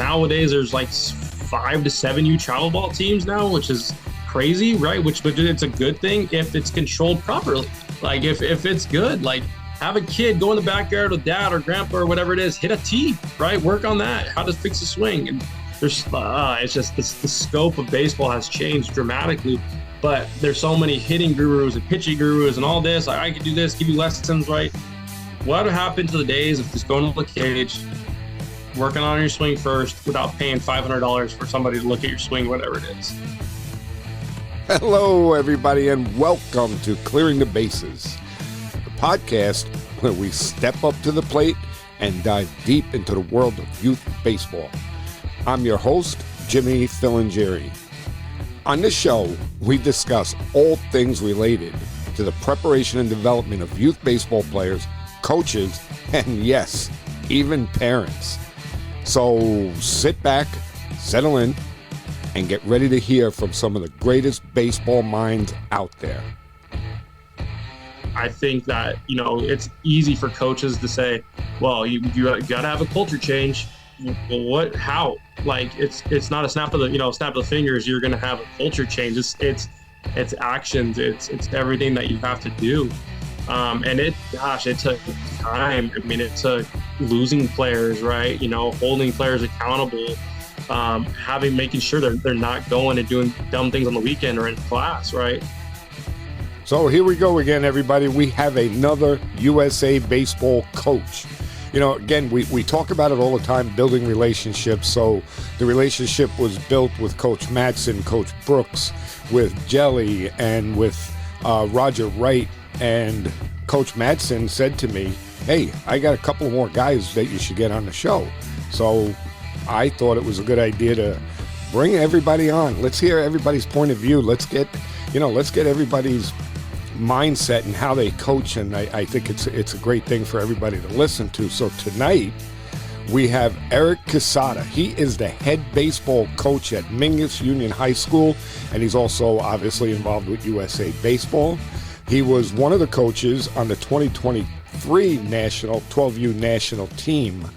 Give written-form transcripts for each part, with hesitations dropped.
nowadays there's like 5 to 7 travel ball teams now, which is crazy, right? But it's a good thing if it's controlled properly. Like if it's good, like have a kid go in the backyard with dad or grandpa or whatever it is, hit a tee, right? Work on that, how to fix a swing. And there's it's just the scope of baseball has changed dramatically. But there's so many hitting gurus and pitching gurus and all this. I can do this, give you lessons, right? What happened to the days of just going to the cage, working on your swing first without paying $500 for somebody to look at your swing, whatever it is? Hello, everybody, and welcome to Clearing the Bases, the podcast where we step up to the plate and dive deep into the world of youth baseball. I'm your host, Jimmy Filangeri. On this show, we discuss all things related to the preparation and development of youth baseball players, coaches, and yes, even parents. So sit back, settle in, and get ready to hear from some of the greatest baseball minds out there. I think that, it's easy for coaches to say, well, you got to have a culture change. Well, what, how? Like, it's not a snap of the fingers. You're going to have a culture change. It's actions. It's everything that you have to do. And it took time. I mean, it took losing players, right? Holding players accountable, making sure they're not going and doing dumb things on the weekend or in class, right? So here we go again, everybody. We have another USA baseball coach. Again, we talk about it all the time, building relationships. So the relationship was built with Coach Madsen, Coach Brooks, with Jelly, and with Roger Wright. And Coach Madsen said to me, hey, I got a couple more guys that you should get on the show. So I thought it was a good idea to bring everybody on. Let's hear everybody's point of view. Let's get everybody's mindset and how they coach, and I think it's a great thing for everybody to listen to. So tonight we have Erick Quesada. He is the head baseball coach at Mingus Union High School, and he's also obviously involved with USA Baseball. He was one of the coaches on the 2023 national 12U national team,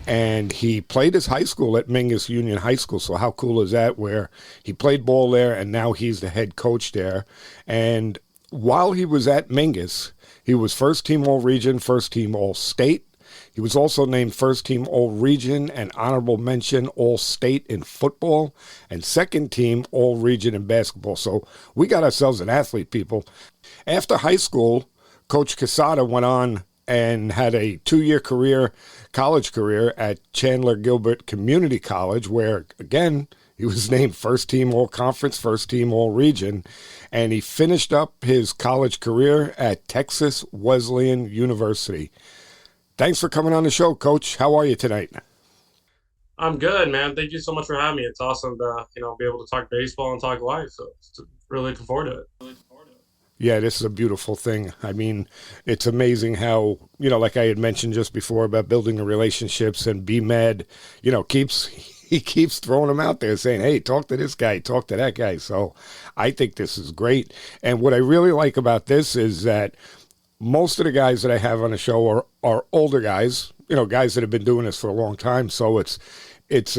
and he played his high school at Mingus Union High School. So how cool is that, where he played ball there and now he's the head coach there. And while he was at Mingus, he was first team All-Region, first team All-State. He was also named first team All-Region and honorable mention All-State in football, and second team All-Region in basketball. So we got ourselves an athlete, people. After high school, Coach Quesada went on and had a 2-year college career at Chandler Gilbert Community College, where, again, he was named first team All-Conference, first team All-Region, and he finished up his college career at Texas Wesleyan University. Thanks for coming on the show, Coach. How are you tonight? I'm good, man. Thank you so much for having me. It's awesome to, be able to talk baseball and talk life. So really looking forward to it. Yeah, this is a beautiful thing. I mean, it's amazing how, like I had mentioned just before about building the relationships, and B-Med, he keeps throwing them out there saying, hey, talk to this guy, talk to that guy. So I think this is great. And what I really like about this is that most of the guys that I have on the show are older guys, guys that have been doing this for a long time. So it's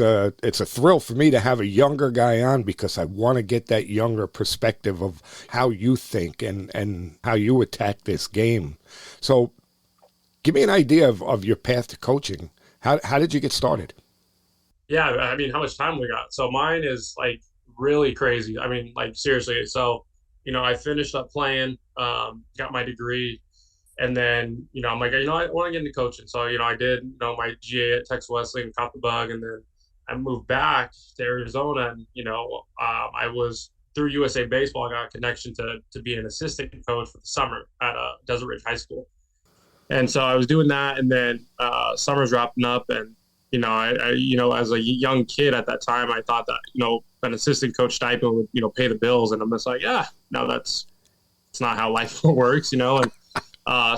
a thrill for me to have a younger guy on, because I want to get that younger perspective of how you think and how you attack this game. So give me an idea of your path to coaching. How did you get started? Yeah, I mean, how much time we got? So mine is like really crazy. I mean, like seriously. So, I finished up playing, got my degree, and then, I'm like, I want to get into coaching. So, I did, my GA at Texas Wesleyan, caught the bug, and then I moved back to Arizona, and, I was through USA Baseball, I got a connection to be an assistant coach for the summer at Desert Ridge High School. And so I was doing that, and then summer's wrapping up, and I as a young kid at that time, I thought that, an assistant coach stipend would, pay the bills. And I'm just like, yeah, no, it's not how life works, And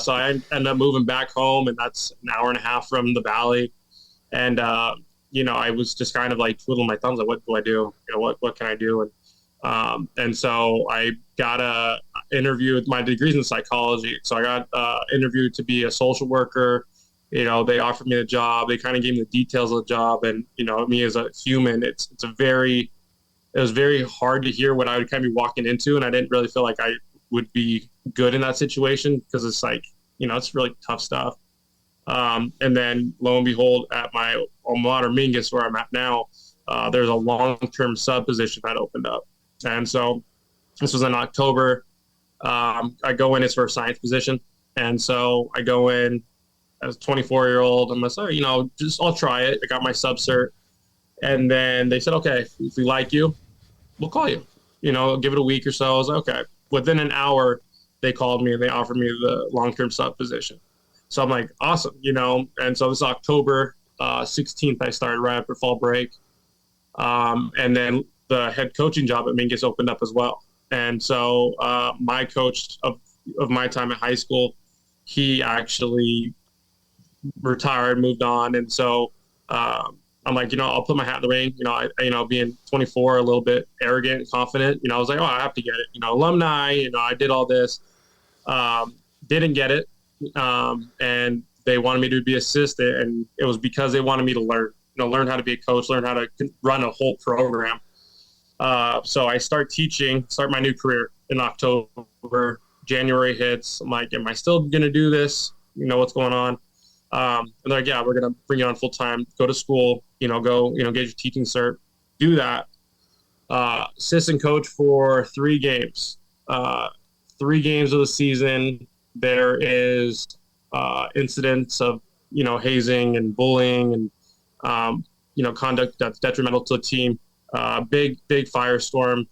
so I ended up moving back home, and that's an hour and a half from the Valley. And, I was just kind of like twiddling my thumbs, like, what do I do? What can I do? And so I got a interview with my degrees in psychology. So I got interviewed to be a social worker They offered me the job. They kind of gave me the details of the job, and me as a human, it was very hard to hear what I would kind of be walking into, and I didn't really feel like I would be good in that situation because it's like it's really tough stuff. And then lo and behold, at my alma mater, Mingus, where I'm at now, there's a long-term sub position that opened up, and so this was in October. I go in as for a science position, and so I go in as a 24-year-old. I'm like, sorry, I'll try it. I got my sub cert, and then they said, okay, if we like you, we'll call you. Give it a week or so. I was like, okay. Within an hour, they called me and they offered me the long-term sub position. So I'm like, awesome, And so this October 16th, I started right after fall break, and then the head coaching job at Mingus opened up as well. And so my coach of my time at high school, he actually retired, moved on. And so I'm like, I'll put my hat in the ring. Being 24, a little bit arrogant, confident, I was like, oh, I have to get it. Alumni, I did all this. Didn't get it. And they wanted me to be assistant. And it was because they wanted me to learn how to be a coach, learn how to run a whole program. So I start my new career in October. January hits. I'm like, am I still going to do this? What's going on? And they're like, yeah, we're going to bring you on full time, go to school, go, get your teaching cert, do that. Assistant coach for 3 games. 3 games of the season. There is incidents of, hazing and bullying and, conduct that's detrimental to the team. Big firestorm.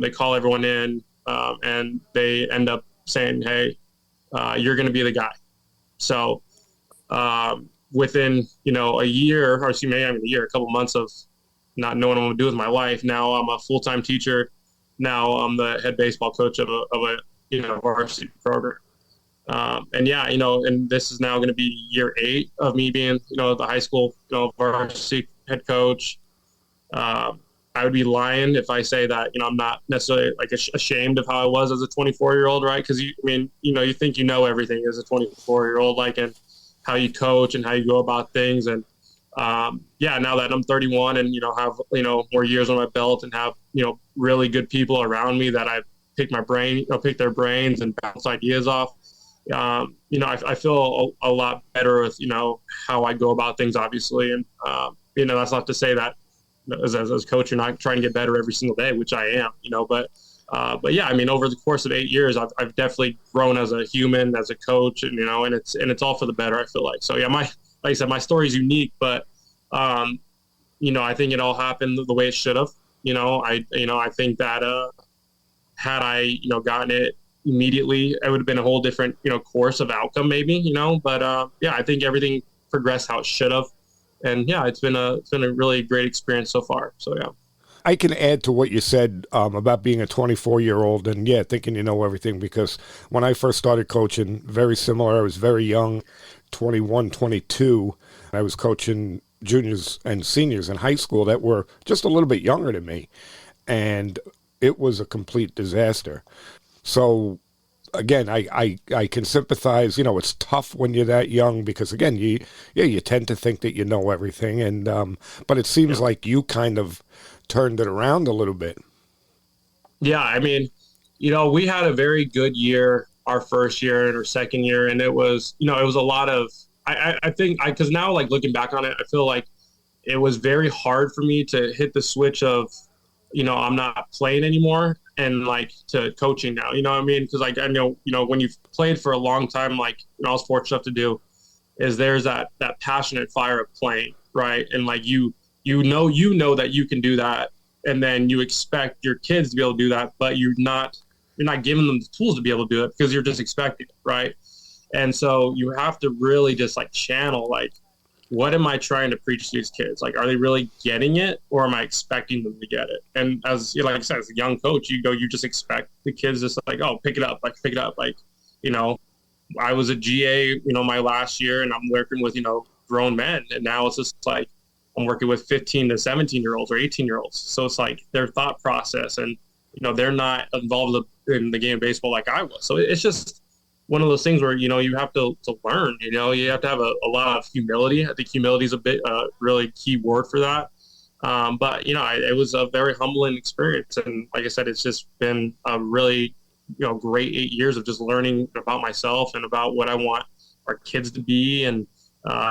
They call everyone in, and they end up saying, hey, you're going to be the guy. So within, a year, or excuse me, a couple months of not knowing what I'm going to do with my life, now I'm a full-time teacher. Now I'm the head baseball coach of a varsity program. And this is now going to be year 8 of me being, the high school, varsity head coach. I would be lying if I say that, I'm not necessarily like ashamed of how I was as a 24-year-old, right? Because you think everything as a 24-year-old, like, and how you coach and how you go about things. And now that I'm 31 and have more years on my belt and have really good people around me that I pick their brains and bounce ideas off. I feel a lot better with how I go about things, obviously, and that's not to say that as coach you're not trying to get better every single day, which I am, but yeah, over the course of 8 years, I've definitely grown as a human, as a coach, and and it's all for the better, I feel like. So yeah, like I said, my story is unique, but I think it all happened the way it should have. I think that had I gotten it immediately, it would have been a whole different course of outcome, maybe. But I think everything progressed how it should have, and yeah, it's been a really great experience so far. So yeah. I can add to what you said about being a 24-year-old and, thinking you know everything, because when I first started coaching, very similar. I was very young, 21, 22. I was coaching juniors and seniors in high school that were just a little bit younger than me, and it was a complete disaster. So, again, I can sympathize. It's tough when you're that young because, again, you tend to think that you know everything, and but it seems like you kind of turned it around a little bit. Yeah, we had a very good year our first year and our second year, and it was a lot of I think because now, like, looking back on it, I feel like it was very hard for me to hit the switch of I'm not playing anymore and like to coaching now, because like I know when you've played for a long time, like I was fortunate enough to do, is there's that passionate fire of playing, right? And like you know that you can do that, and then you expect your kids to be able to do that, but you're not giving them the tools to be able to do it because you're just expecting it, right? And so you have to really just like channel, like, what am I trying to preach to these kids? Like, are they really getting it, or am I expecting them to get it? And as like I said, as a young coach, you just expect the kids just like, oh, pick it up. Like, I was a GA, my last year, and I'm working with, grown men. And now it's just like, I'm working with 15 to 17-year-olds or 18-year-olds. So it's like their thought process, and, they're not involved in the game of baseball like I was. So it's just, one of those things where, you have to learn, you have to have a lot of humility. I think humility is a bit really key word for that. But it was a very humbling experience. And like I said, it's just been a really, great 8 years of just learning about myself and about what I want our kids to be and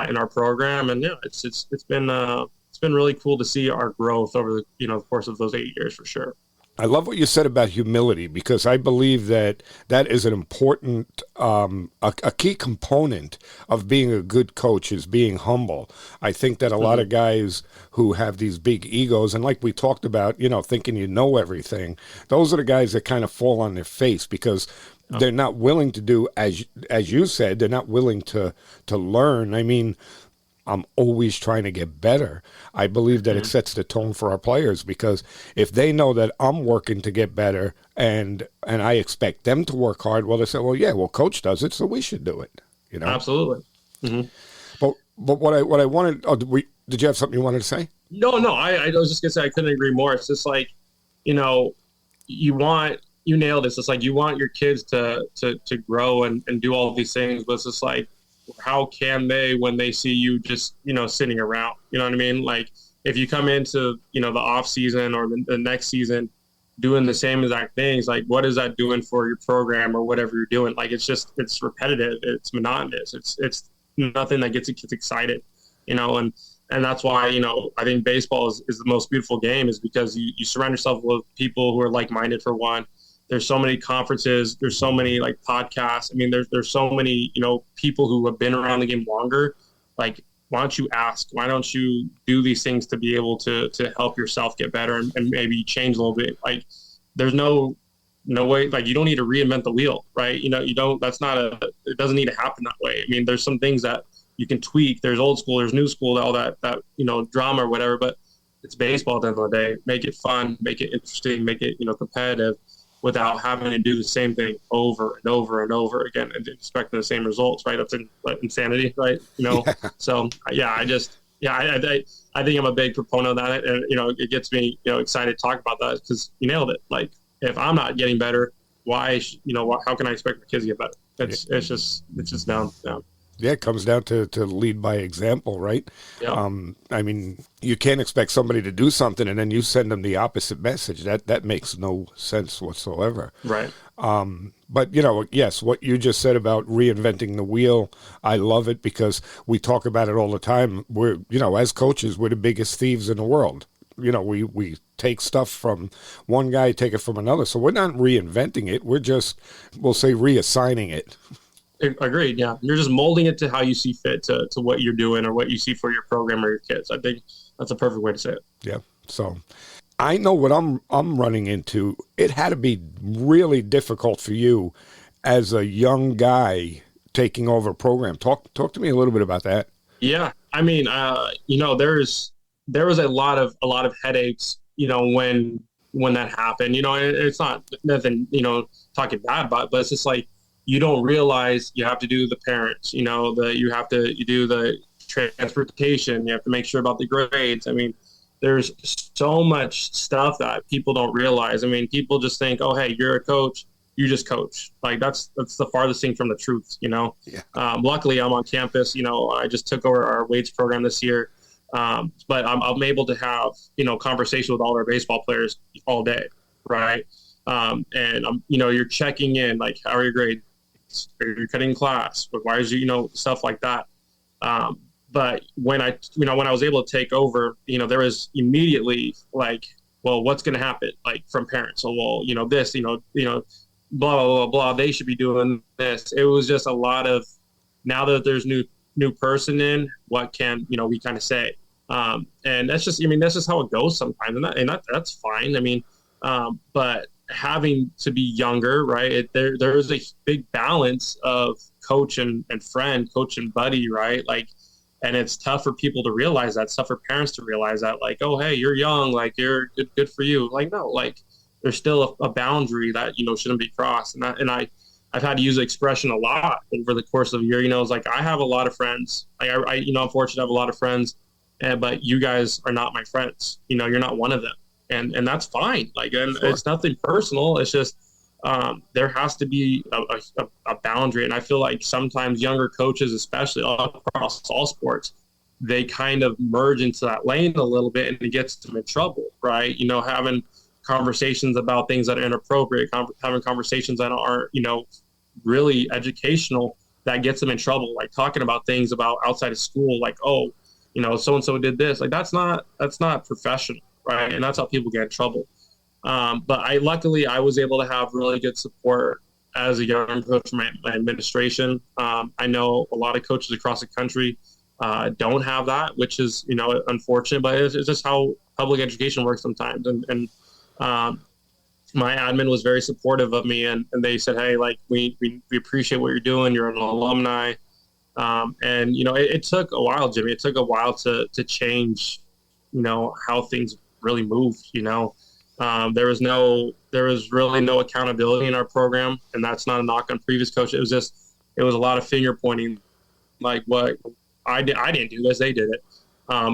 in our program. And it's been really cool to see our growth over the course of those 8 years for sure. I love what you said about humility, because I believe that is an important, a key component of being a good coach is being humble. I think that a lot of guys who have these big egos, and like we talked about, thinking you know everything, those are the guys that kind of fall on their face because they're not willing to do, as you said, they're not willing to learn. I mean, I'm always trying to get better. I believe that it sets the tone for our players, because if they know that I'm working to get better and I expect them to work hard, well, they say, well, yeah, well, coach does it, so we should do it. Absolutely. Mm-hmm. But what I wanted, did you have something you wanted to say? No, I was just gonna say I couldn't agree more. It's just like, you nailed it. It's like you want your kids to grow and do all of these things, but it's just like, how can they when they see you just sitting around? You know what I mean? Like if you come into the off season or the next season doing the same exact things, like what is that doing for your program or whatever you're doing? Like it's repetitive, it's monotonous, it's nothing that gets kids excited, and that's why I think baseball is the most beautiful game, is because you surround yourself with people who are like-minded. For one, there's so many conferences. There's so many like podcasts. I mean, there's so many, people who have been around the game longer. Like, why don't you ask? Why don't you do these things to be able to help yourself get better and maybe change a little bit? Like, there's no way. Like, you don't need to reinvent the wheel, right? You don't. It doesn't need to happen that way. I mean, there's some things that you can tweak. There's old school. There's new school. All that drama or whatever. But it's baseball at the end of the day. Make it fun. Make it interesting. Make it competitive, without having to do the same thing over and over and over again and expecting the same results, right? That's insanity, right? Yeah. So I think I'm a big proponent of that. And, it gets me, excited to talk about that because you nailed it. Like if I'm not getting better, why, how can I expect my kids to get better? It's just down. Yeah, it comes down to lead by example, right? Yeah. I mean, you can't expect somebody to do something and then you send them the opposite message. That makes no sense whatsoever. Right. But, yes, what you just said about reinventing the wheel, I love it because we talk about it all the time. We're, as coaches, we're the biggest thieves in the world. We take stuff from one guy, take it from another. So we're not reinventing it. We're just, we'll say, reassigning it. Agreed. Yeah, you're just molding it to how you see fit to what you're doing or what you see for your program or your kids. I think that's a perfect way to say it. Yeah. So I know what I'm running into. It had to be really difficult for you as a young guy taking over a program. Talk to me a little bit about that. Yeah, I mean, there was a lot of headaches, when that happened. It's not nothing, talking bad about, but it's just like, you don't realize you have to do the parents, you do the transportation, you have to make sure about the grades. I mean, there's so much stuff that people don't realize. I mean, people just think, oh, hey, you're a coach, you just coach. Like that's the farthest thing from the truth, Yeah. Luckily, I'm on campus. I just took over our weights program this year, but I'm able to have conversation with all our baseball players all day, right? And you're checking in, like, how are your grades? Are you cutting class? But why is stuff like that? But when I was able to take over, there was immediately like, well, what's going to happen? Like from parents. So, well, this, blah, blah, blah, blah. They should be doing this. It was just a lot of, now that there's new person in, what can, we kind of say? And that's just how it goes sometimes. And that's fine. I mean, but having to be younger, right? There's a big balance of coach and friend, coach and buddy, right? Like, and it's tough for people to realize that. It's tough for parents to realize that. Like, oh, hey, you're young, like you're good for you. Like, no, like there's still a boundary that shouldn't be crossed. And I've had to use the expression a lot over the course of a year. It's like I have a lot of friends. I'm fortunate to have a lot of friends, but you guys are not my friends. You're not one of them. And that's fine. Like, and sure. It's nothing personal. It's just, there has to be a boundary. And I feel like sometimes younger coaches, especially across all sports, they kind of merge into that lane a little bit, and it gets them in trouble, right? Having conversations about things that are inappropriate, having conversations that aren't, really educational, that gets them in trouble. Like talking about things about outside of school, like, oh, so-and-so did this. Like that's not professional, right? And that's how people get in trouble. But luckily I was able to have really good support as a young coach from my administration. I know a lot of coaches across the country don't have that, which is, unfortunate, but it's just how public education works sometimes. And my admin was very supportive of me, and they said, hey, like, we appreciate what you're doing. You're an alumni. And, it took a while, Jimmy. It took a while to change, how things really moved, there was really no accountability in our program, and that's not a knock on previous coaches. It was a lot of finger pointing, like what I didn't do this, they did it.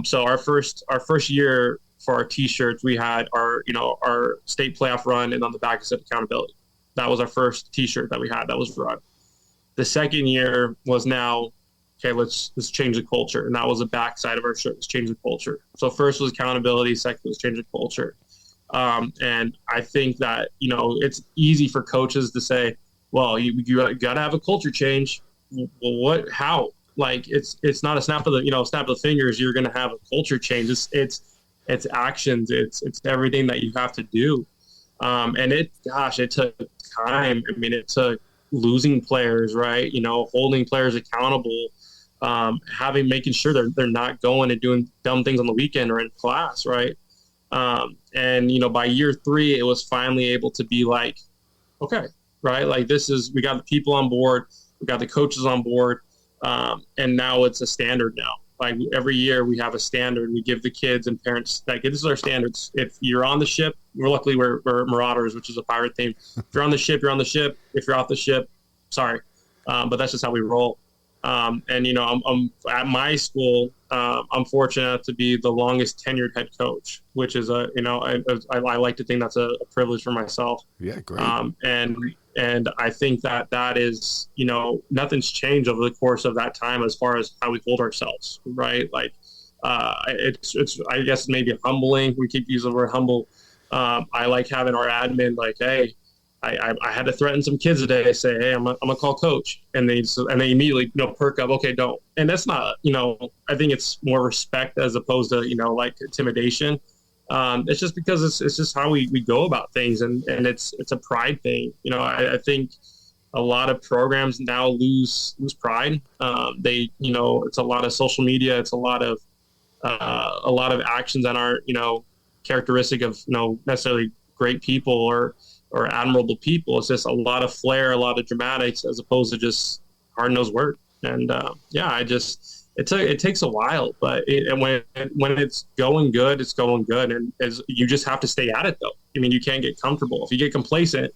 So our first year for our T-shirts, we had our state playoff run, and on the back it said accountability. That was our first T-shirt that we had that was run. The second year was now, okay, let's change the culture, and that was the back side of our shirt. Let's change the culture. So first was accountability, second was change the culture. And I think that, it's easy for coaches to say, well, you got to have a culture change. Well, how? Like, it's not a snap of the fingers. You're going to have a culture change. It's actions. It's everything that you have to do. And it took time. I mean, it took losing players, right? Holding players accountable, making sure they're not going and doing dumb things on the weekend or in class, right? And by year 3, it was finally able to be like, okay, right? Like we got the people on board, we got the coaches on board, and now it's a standard now. Like every year we have a standard. We give the kids and parents, like, this is our standards. If you're on the ship, luckily we're Marauders, which is a pirate theme. If you're on the ship, you're on the ship. If you're off the ship, sorry. But that's just how we roll. And I'm at my school. I'm fortunate to be the longest tenured head coach, which is I like to think that's a privilege for myself. Yeah, great. And I think that is, nothing's changed over the course of that time as far as how we hold ourselves, right? Like, it's I guess maybe humbling. We keep using the word humble. I like having our admin like, hey, I had to threaten some kids today. I say, hey, I'm gonna call coach, and they immediately perk up. Okay, don't. And that's not, I think it's more respect as opposed to like intimidation. It's just because it's just how we go about things, and it's a pride thing. I think a lot of programs now lose pride. It's a lot of social media. It's a lot of actions that aren't characteristic of necessarily great people or admirable people. It's just a lot of flair, a lot of dramatics, as opposed to just hard-nosed work. And it takes a while, but when it's going good, it's going good. And you just have to stay at it, though. I mean, you can't get comfortable. If you get complacent,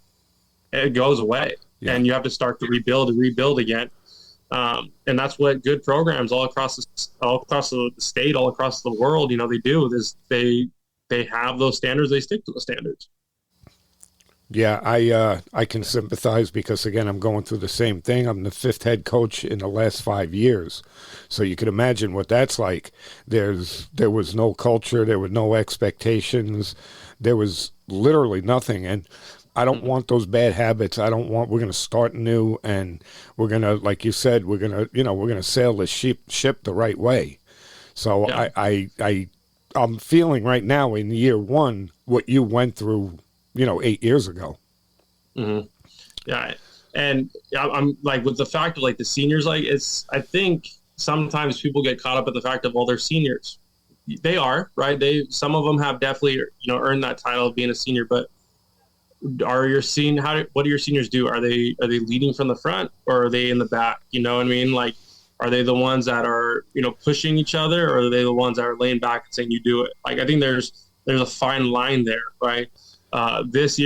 it goes away, and you have to start to rebuild again. And that's what good programs all across the state, all across the world, they do. They have those standards. They stick to the standards. Yeah, I can sympathize because, again, I'm going through the same thing. I'm the 5th head coach in the last 5 years. So you can imagine what that's like. There was no culture. There were no expectations. There was literally nothing. And I don't want those bad habits. We're going to start new, and we're going to, like you said, we're going to sail the ship the right way. So yeah. I'm feeling right now in year 1 what you went through 8 years ago. Mm-hmm. Yeah. And I'm like, with the fact of like the seniors, like I think sometimes people get caught up in the fact of, well, they're seniors. They are, right? Some of them have definitely, earned that title of being a senior, but what do your seniors do? Are they leading from the front, or are they in the back? You know what I mean? Like, are they the ones that are, pushing each other, or are they the ones that are laying back and saying, you do it? Like, I think there's a fine line there, right? This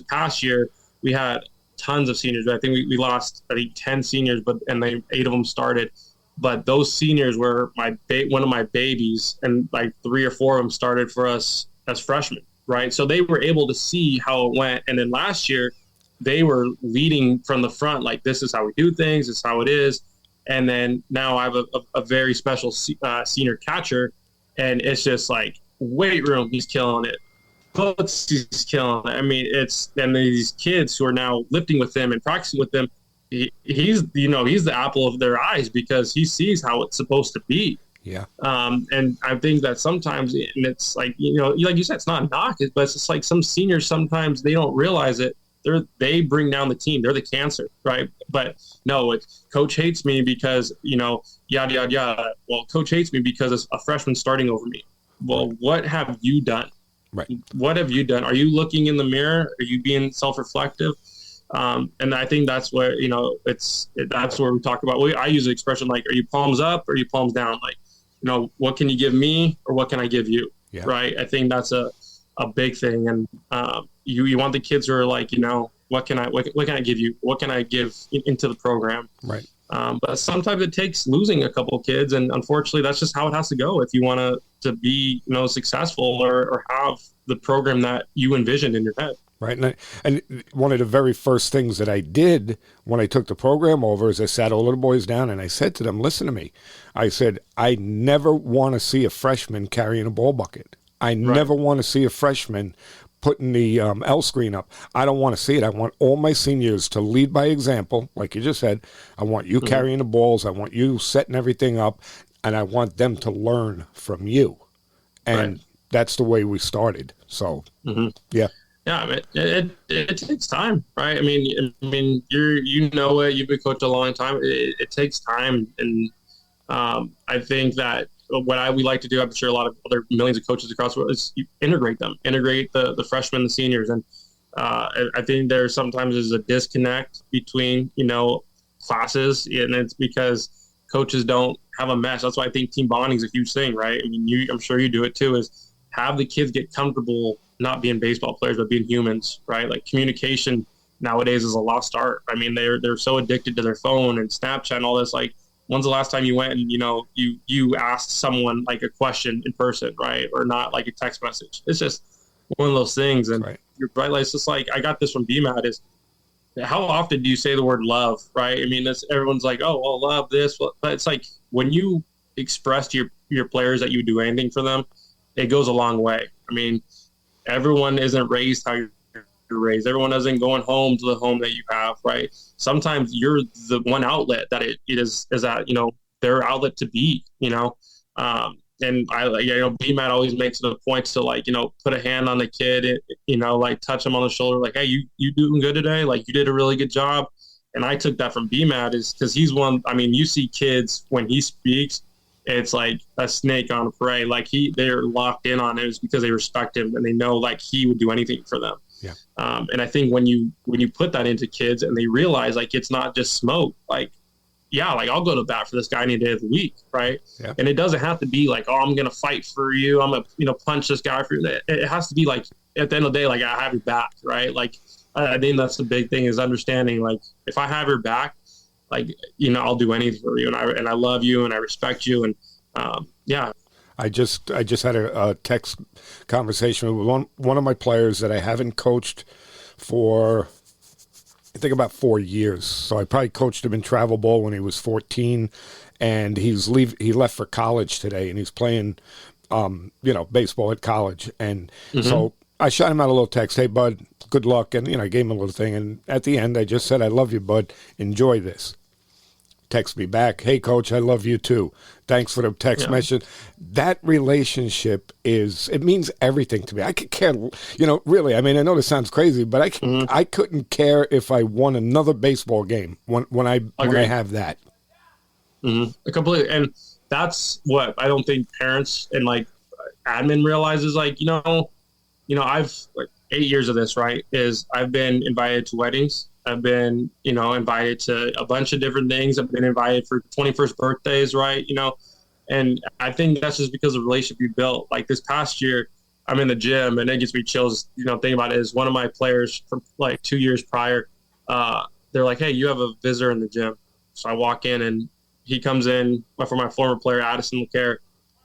past year, we had tons of seniors. I think we lost, 10 seniors, and 8 of them started. But those seniors were one of my babies, and like 3 or 4 of them started for us as freshmen, right? So they were able to see how it went. And then last year, they were leading from the front, like, this is how we do things, this is how it is. And then now I have a very special senior catcher, and it's just like weight room, he's killing it. Puts, he's killing it. I mean, and these kids who are now lifting with him and practicing with them, he's the apple of their eyes because he sees how it's supposed to be. Yeah. And I think that sometimes, and it's like, like you said, it's not a knock, but it's just like some seniors, sometimes they don't realize it. They bring down the team. They're the cancer, right? But no, coach hates me because, yada, yada, yada. Well, coach hates me because a freshman starting over me. Well, what have you done? Right. What have you done? Are you looking in the mirror? Are you being self-reflective? And I think that's where, that's where we talk about, I use the expression like, are you palms up or are you palms down? Like, what can you give me or what can I give you? Yeah. Right. I think that's a big thing. And, you want the kids who are like, what can I give you? What can I give into the program? Right. But sometimes it takes losing a couple of kids, and unfortunately, that's just how it has to go if you want to be successful or have the program that you envisioned in your head. Right. And one of the very first things that I did when I took the program over is I sat all of the boys down and I said to them, listen to me. I said, I never want to see a freshman carrying a ball bucket. I never want to see a freshman putting the L screen up. I don't want to see it. I want all my seniors to lead by example, like you just said. I want you carrying the balls. I want you setting everything up, and I want them to learn from you. And that's the way we started. So, yeah. Yeah, it takes time, right? I mean, you've been coached a long time. It takes time, and I think that what we like to do, I'm sure a lot of other millions of coaches across the world, is you integrate the freshmen, the seniors. And I think there sometimes is a disconnect between, classes, and it's because coaches don't have a mesh. That's why I think team bonding is a huge thing, right? I mean, I'm sure you do it too, is have the kids get comfortable not being baseball players, but being humans, right? Like communication nowadays is a lost art. I mean, they're so addicted to their phone and Snapchat and all this, like, when's the last time you went and, you asked someone like a question in person, right? Or not like a text message. It's just one of those things. And you're right. Like, it's just like, I got this from BMAT, is how often do you say the word love, right? I mean, everyone's like, oh, well, love this. But it's like when you express to your players that you would do anything for them, it goes a long way. I mean, everyone isn't raised how you're raised. Everyone isn't going home to the home that you have, right? Sometimes you're the one outlet that it is that, their outlet to be, and I, BMAT always makes it a point to, like, put a hand on the kid, like touch him on the shoulder, like, hey, you doing good today? Like, you did a really good job. And I took that from BMAT, is because he's one, I mean, you see kids when he speaks, it's like a snake on a parade. Like, they're locked in on it. It's because they respect him and they know, like, he would do anything for them. Yeah. And I think when you put that into kids and they realize, like, it's not just smoke, like, yeah, like, I'll go to bat for this guy any day of the week, right? Yeah. And it doesn't have to be like, oh, I'm going to fight for you, I'm going to, punch this guy for you. It has to be like, at the end of the day, like, I have your back, right? Like, I think that's the big thing, is understanding, like, if I have your back, like, I'll do anything for you, and I love you and I respect you, and yeah. I just had a text conversation with one of my players that I haven't coached for, I think, about 4 years. So I probably coached him in travel ball when he was 14, and he left for college today, and he's playing, baseball at college. And so I shot him out a little text, hey, bud, good luck. And, I gave him a little thing. And at the end, I just said, I love you, bud. Enjoy this. Text me back, hey, coach, I love you too. Thanks for the text message. That relationship it means everything to me. I could care, really. I mean, I know this sounds crazy, but I couldn't care if I won another baseball game when I have that. Completely. And that's what I don't think parents and, like, admin realizes, like, I've, like, 8 years of this, right, is I've been invited to weddings. I've been, invited to a bunch of different things. I've been invited for 21st birthdays, right? And I think that's just because of the relationship you built. Like, this past year, I'm in the gym, and it gets me chills, thinking about it, is one of my players from, like, 2 years prior, they're like, hey, you have a visitor in the gym. So I walk in, and he comes in for my former player, Addison LeCare,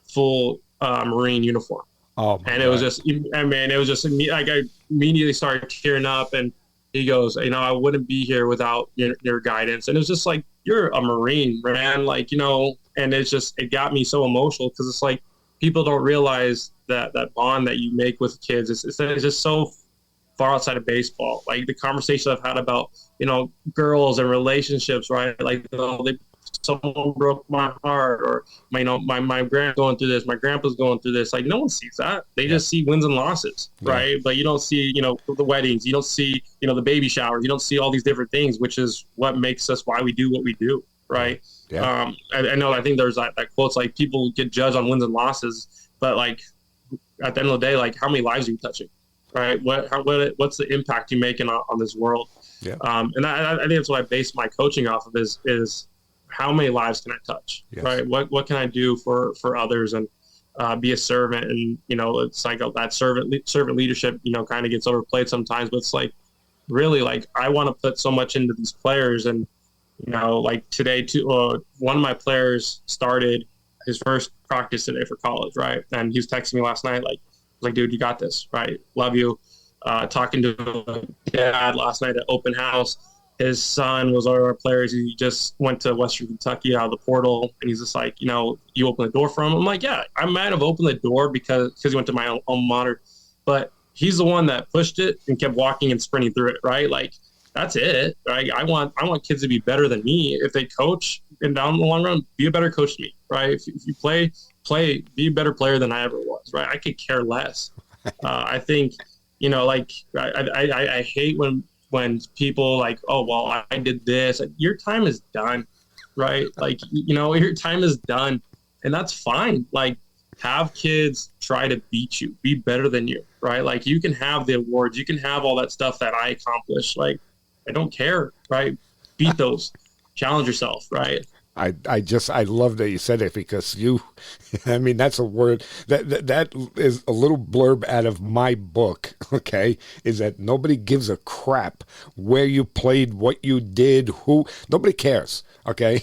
full Marine uniform. Oh, and it was just, like, I immediately started tearing up, and he goes, I wouldn't be here without your guidance. And it's just like, you're a Marine, man. Like, and it got me so emotional because it's like, people don't realize that bond that you make with kids it's just so far outside of baseball. Like the conversation I've had about, girls and relationships, right? Like, someone broke my heart, or my grandpa's going through this, my grandpa's going through this. Like, no one sees that. They just see wins and losses, right? But you don't see, the weddings, you don't see, the baby showers, you don't see all these different things, which is what makes us why we do what we do, right? Yeah. I think there's that quote's like, people get judged on wins and losses, but like at the end of the day, like, how many lives are you touching, right? What's the impact you making on this world? Yeah. And I think that's what I base my coaching off of is how many lives can I touch, right? What can I do for others, and be a servant? And it's like that servant leadership, kind of gets overplayed sometimes, but it's like, really, like, I want to put so much into these players. And like today too, one of my players started his first practice today for college, right? And he was texting me last night, like, dude, you got this, right? Love you. Talking to a dad last night at open house. His son was one of our players. He just went to Western Kentucky out of the portal, and he's just like, you open the door for him. I'm like, yeah, I might have opened the door because he went to my alma mater, but he's the one that pushed it and kept walking and sprinting through it, right? Like, that's it, right? I want kids to be better than me. If they coach and down the long run, be a better coach than me, right? If you play, be a better player than I ever was, right? I could care less. I think, like, I hate when people like, oh, well, I did this. Your time is done, right? Like, your time is done, and that's fine. Like, have kids try to beat you, be better than you, right? Like, you can have the awards, you can have all that stuff that I accomplished. Like, I don't care, right? Beat those, challenge yourself, right? I love that you said it, because that's a word that is a little blurb out of my book. Okay. Is that nobody gives a crap where you played, what you did, nobody cares. Okay.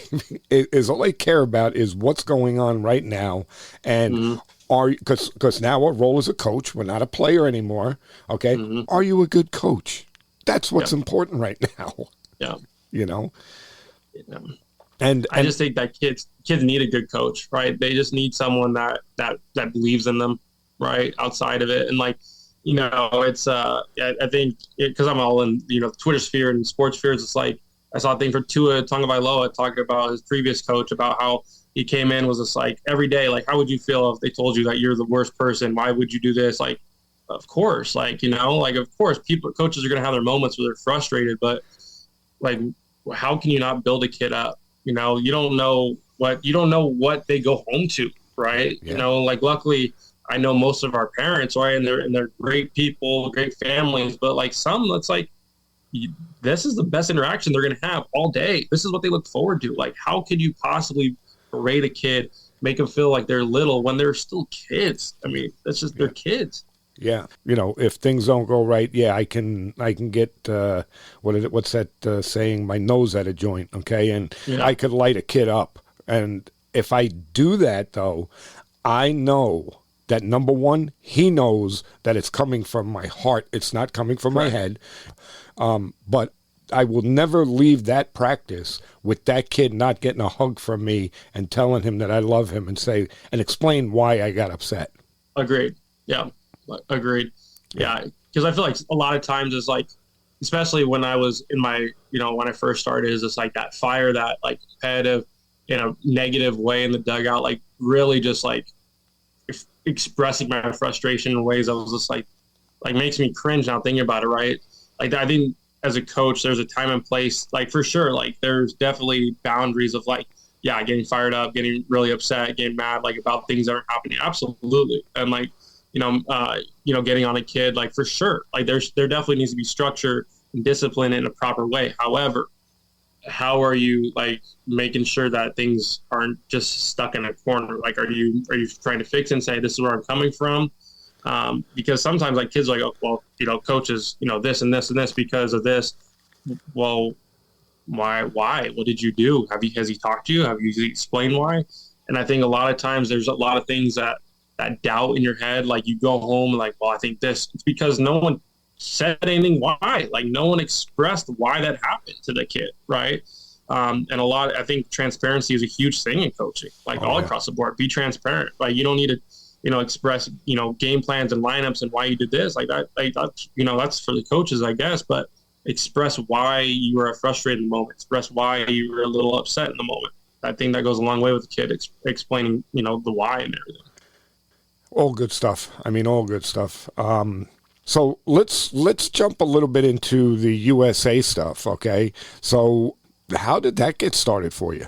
Is all they care about is what's going on right now. And because now our role as a coach, we're not a player anymore. Okay. Mm-hmm. Are you a good coach? That's what's important right now. Yeah. And I just think that kids need a good coach, right? They just need someone that believes in them, right? Outside of it. And like, it's, I think because I'm all in, the Twitter sphere and sports spheres, it's like, I saw a thing for Tua Tagovailoa talking about his previous coach, about how he came in, was just like, every day, like, how would you feel if they told you that you're the worst person? Why would you do this? Like, of course, like, of course, coaches are going to have their moments where they're frustrated, but like, how can you not build a kid up? You don't know what they go home to, right? Yeah. Like, luckily, I know most of our parents, right, and they're great people, great families, but like some, it's like, this is the best interaction they're going to have all day. This is what they look forward to. Like, how could you possibly berate a kid, make them feel like they're little when they're still kids? I mean, that's just they're kids. Yeah, if things don't go right, I can get what's that saying? My nose at a joint, okay, and I could light a kid up. And if I do that, though, I know that number one, he knows that it's coming from my heart. It's not coming from my head. But I will never leave that practice with that kid not getting a hug from me and telling him that I love him and explain why I got upset. Agreed. Yeah. Agreed. Yeah. Because I feel like a lot of times it's like, especially when I was in my, when I first started, is just like that fire, that like competitive in a negative way in the dugout, like really just like expressing my frustration in ways that was just like makes me cringe now thinking about it. Right. Like, I think as a coach, there's a time and place, like for sure. Like, there's definitely boundaries of like, getting fired up, getting really upset, getting mad, like about things that aren't happening. Absolutely. And like, getting on a kid, like for sure, like there definitely needs to be structure and discipline in a proper way. However, how are you like making sure that things aren't just stuck in a corner? Like, are you trying to fix and say, this is where I'm coming from? Because sometimes like kids are like, oh, well, coaches, this and this and this because of this. Well, why? What did you do? Has he talked to you? Have you explained why? And I think a lot of times there's a lot of things that doubt in your head, like you go home and like, well, I think this. It's because no one said anything why. Like no one expressed why that happened to the kid, right? And I think transparency is a huge thing in coaching, like all across the board. Be transparent. Like you don't need to, express, game plans and lineups and why you did this. Like that, that's for the coaches, I guess. But express why you were frustrated in the moment. Express why you were a little upset in the moment. I think that goes a long way with the kid explaining, the why and everything. All good stuff. I mean, all good stuff. So let's jump a little bit into the USA stuff, okay? So how did that get started for you?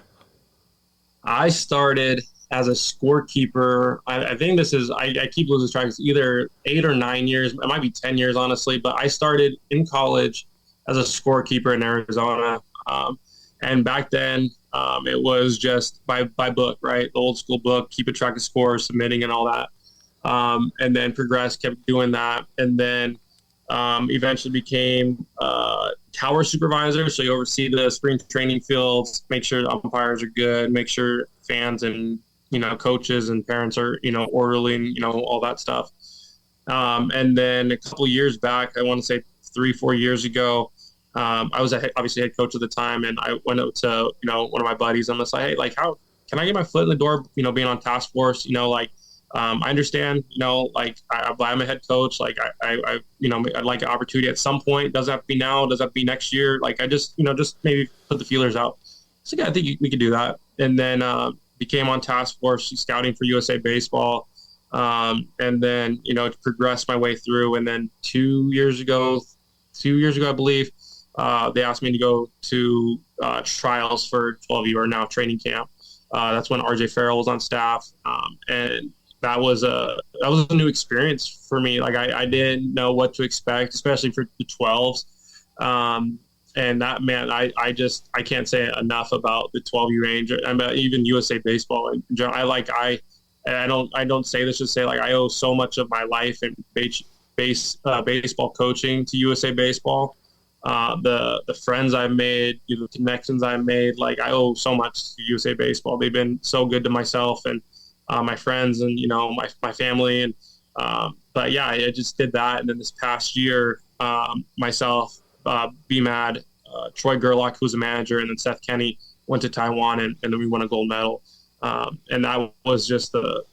I started as a scorekeeper. I think this is, I keep losing track. It's either 8 or 9 years. It might be 10 years, honestly. But I started in college as a scorekeeper in Arizona. And back then, it was just by book, right? The old school book, keep a track of scores, submitting and all that. And then progressed, kept doing that. And then eventually became tower supervisor. So you oversee the spring training fields, make sure the umpires are good, make sure fans and, coaches and parents are, orderly and, all that stuff. And then a couple years back, I want to say 3-4 years ago, I was obviously head coach at the time. And I went up to, one of my buddies on the side, hey, like, how can I get my foot in the door, being on task force, I understand, I'm a head coach. Like I'd like an opportunity at some point. Doesn't have to be now. Doesn't have to be next year. Like I just maybe put the feelers out. So yeah, I think we could do that. And then became on task force scouting for USA Baseball. And then, progressed my way through. And then 2 years ago, I believe, they asked me to go to trials for 12U or now training camp. That's when RJ Farrell was on staff. And that was a new experience for me. Like I didn't know what to expect, especially for the 12s. And that, man, I can't say enough about the 12U range. Even USA Baseball in general. I don't say this to say like I owe so much of my life and baseball coaching to USA Baseball. The friends I've made, the connections I've made, like I owe so much to USA Baseball. They've been so good to myself and my friends and, my family. And, but yeah, I just did that. And then this past year, myself, BMAD, Troy Gerlach, who's a manager, and then Seth Kenny went to Taiwan and then we won a gold medal. And that was just the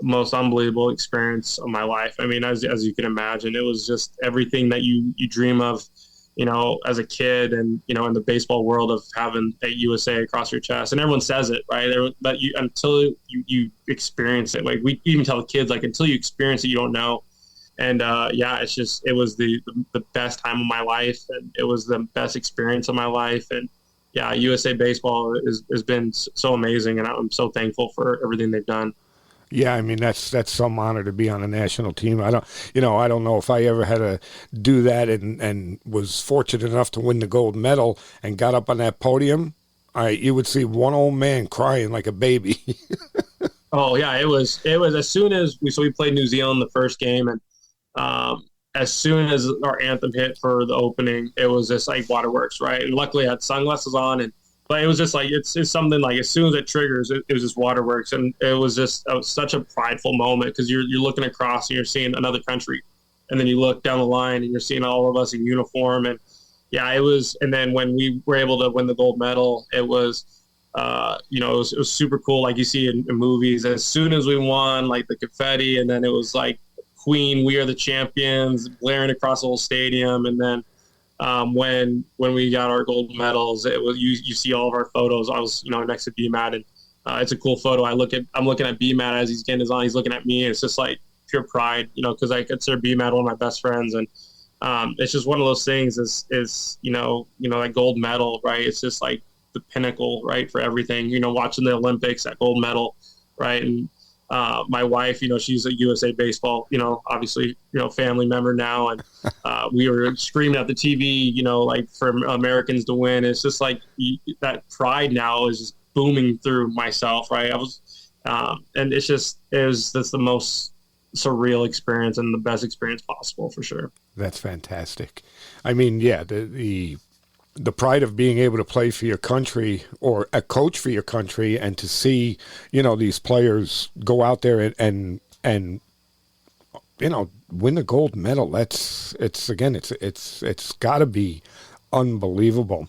most unbelievable experience of my life. I mean, as you can imagine, it was just everything that you dream of, as a kid and, in the baseball world of having a USA across your chest. And everyone says it, right? But until you experience it, like we even tell the kids, like, until you experience it, you don't know. And it was the best time of my life. And it was the best experience of my life. And yeah, USA Baseball has been so amazing. And I'm so thankful for everything they've done. Yeah, I mean that's some honor to be on a national team. I don't know if I ever had to do that and was fortunate enough to win the gold medal and got up on that podium. You would see one old man crying like a baby. Oh yeah, it was as soon as we played New Zealand the first game, and as soon as our anthem hit for the opening, it was just like waterworks, right? And luckily I had sunglasses on but it was just like it's something like as soon as it triggers, it was just waterworks, and it was such a prideful moment because you're looking across and you're seeing another country, and then you look down the line and you're seeing all of us in uniform, and yeah, it was. And then when we were able to win the gold medal, it was, it was super cool, like you see in movies. As soon as we won, like the confetti, and then it was like Queen, "We Are the Champions," blaring across the whole stadium, and then. When we got our gold medals, it was you see all of our photos. I was next to BMAT, and it's a cool photo. I'm looking at BMAT as he's getting his on. He's looking at me, and it's just like pure pride, because I consider BMAT one of my best friends, and it's just one of those things. Is that gold medal, right? It's just like the pinnacle, right, for everything. Watching the Olympics, that gold medal, right, and. My wife, she's a USA Baseball, obviously, family member now. And we were screaming at the TV, like for Americans to win. It's just like that pride now is just booming through myself, right? And that's the most surreal experience and the best experience possible for sure. That's fantastic. I mean, yeah, the pride of being able to play for your country or a coach for your country and to see, these players go out there and win the gold medal. It's got to be unbelievable.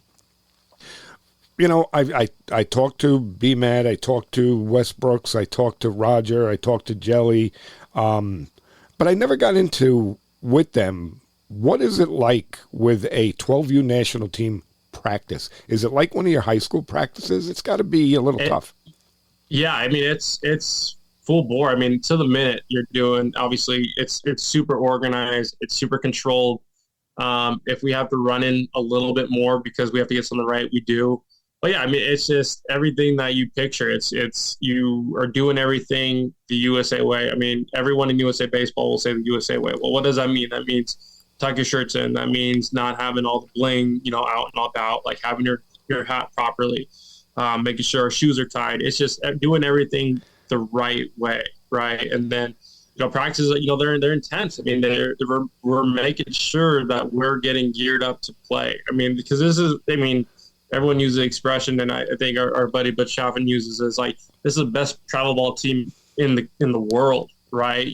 I talked to BMAD, I talked to Westbrooks, I talked to Roger, I talked to Jelly, but I never got into with them. What is it like with a 12U national team practice? Is it like one of your high school practices? It's got to be a little tough. Yeah, I mean it's full bore. I mean, to the minute you're doing. Obviously, it's super organized. It's super controlled. If we have to run in a little bit more because we have to get something right, we do. But yeah, I mean, it's just everything that you picture. It's you are doing everything the USA way. I mean, everyone in USA baseball will say the USA way. Well, what does that mean? That means tuck your shirts in. That means not having all the bling, out and about, like having your hat properly, making sure our shoes are tied. It's just doing everything the right way, right? And then, practices, they're intense. I mean, we're making sure that we're getting geared up to play. I mean, because everyone uses the expression, and I think our buddy Butch Chaffin uses it, is like, this is the best travel ball team in the world, right?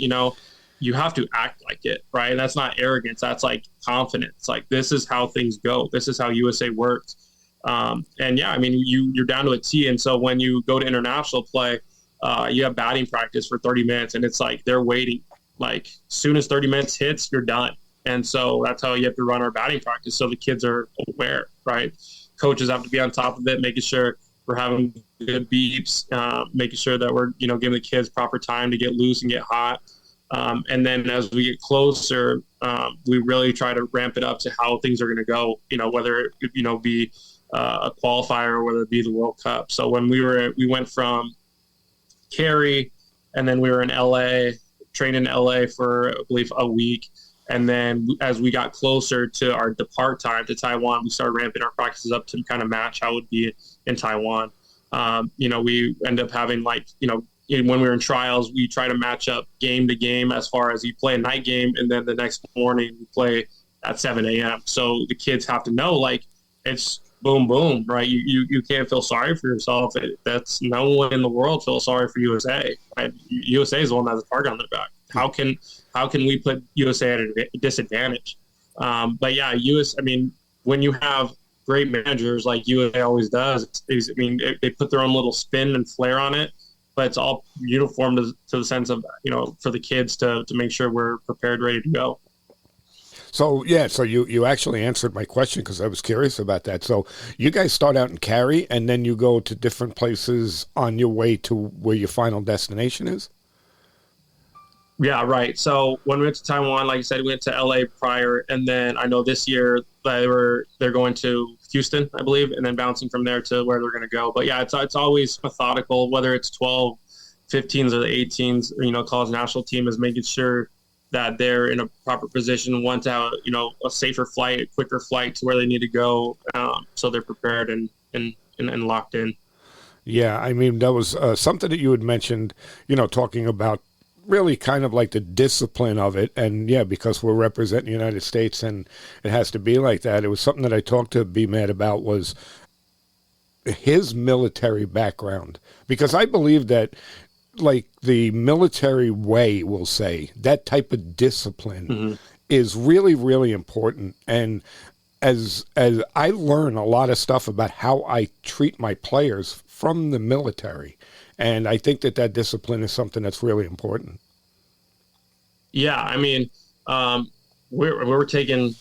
You have to act like it, right? And that's not arrogance. That's like confidence. Like, this is how things go. This is how USA works. And yeah, I mean, you're down to a T. And so when you go to international play, you have batting practice for 30 minutes, and it's like they're waiting. Like, as soon as 30 minutes hits, you're done. And so that's how you have to run our batting practice, so the kids are aware, right? Coaches have to be on top of it, making sure we're having good beeps, making sure that we're, giving the kids proper time to get loose and get hot. And then as we get closer, we really try to ramp it up to how things are going to go, whether it, be a qualifier or whether it be the World Cup. So when we went from Cary, and then we were in LA, trained in LA for, I believe, a week. And then as we got closer to our depart time to Taiwan, we started ramping our practices up to kind of match how it would be in Taiwan. We end up having when we were in trials, we try to match up game to game as far as you play a night game, and then the next morning we play at 7 a.m. So the kids have to know, like, it's boom, boom, right? You can't feel sorry for yourself. That's no one in the world feels sorry for USA. Right? USA is the one that has a target on their back. How can we put USA at a disadvantage? But yeah, when you have great managers like USA always does, they put their own little spin and flair on it, but it's all uniform to the sense of, for the kids to make sure we're prepared, ready to go. So, yeah, so you actually answered my question, because I was curious about that. So you guys start out in Cary, and then you go to different places on your way to where your final destination is? Yeah, right. So when we went to Taiwan, like I said, we went to LA prior, and then I know this year they're going to Houston, I believe, and then bouncing from there to where they're going to go. But yeah, it's always methodical, whether it's 12, 15s or the 18s, college national team, is making sure that they're in a proper position, one to have, a safer flight, a quicker flight to where they need to go, so they're prepared and locked in. Yeah, I mean, that was something that you had mentioned, talking about really kind of like the discipline of it. And yeah, because we're representing the United States and it has to be like that. It was something that I talked to B-Mad about, was his military background, because I believe that, like, the military way, we'll say, that type of discipline is really, really important. And as I learn a lot of stuff about how I treat my players from the military, and I think that discipline is something that's really important. Yeah, I mean, we're taking,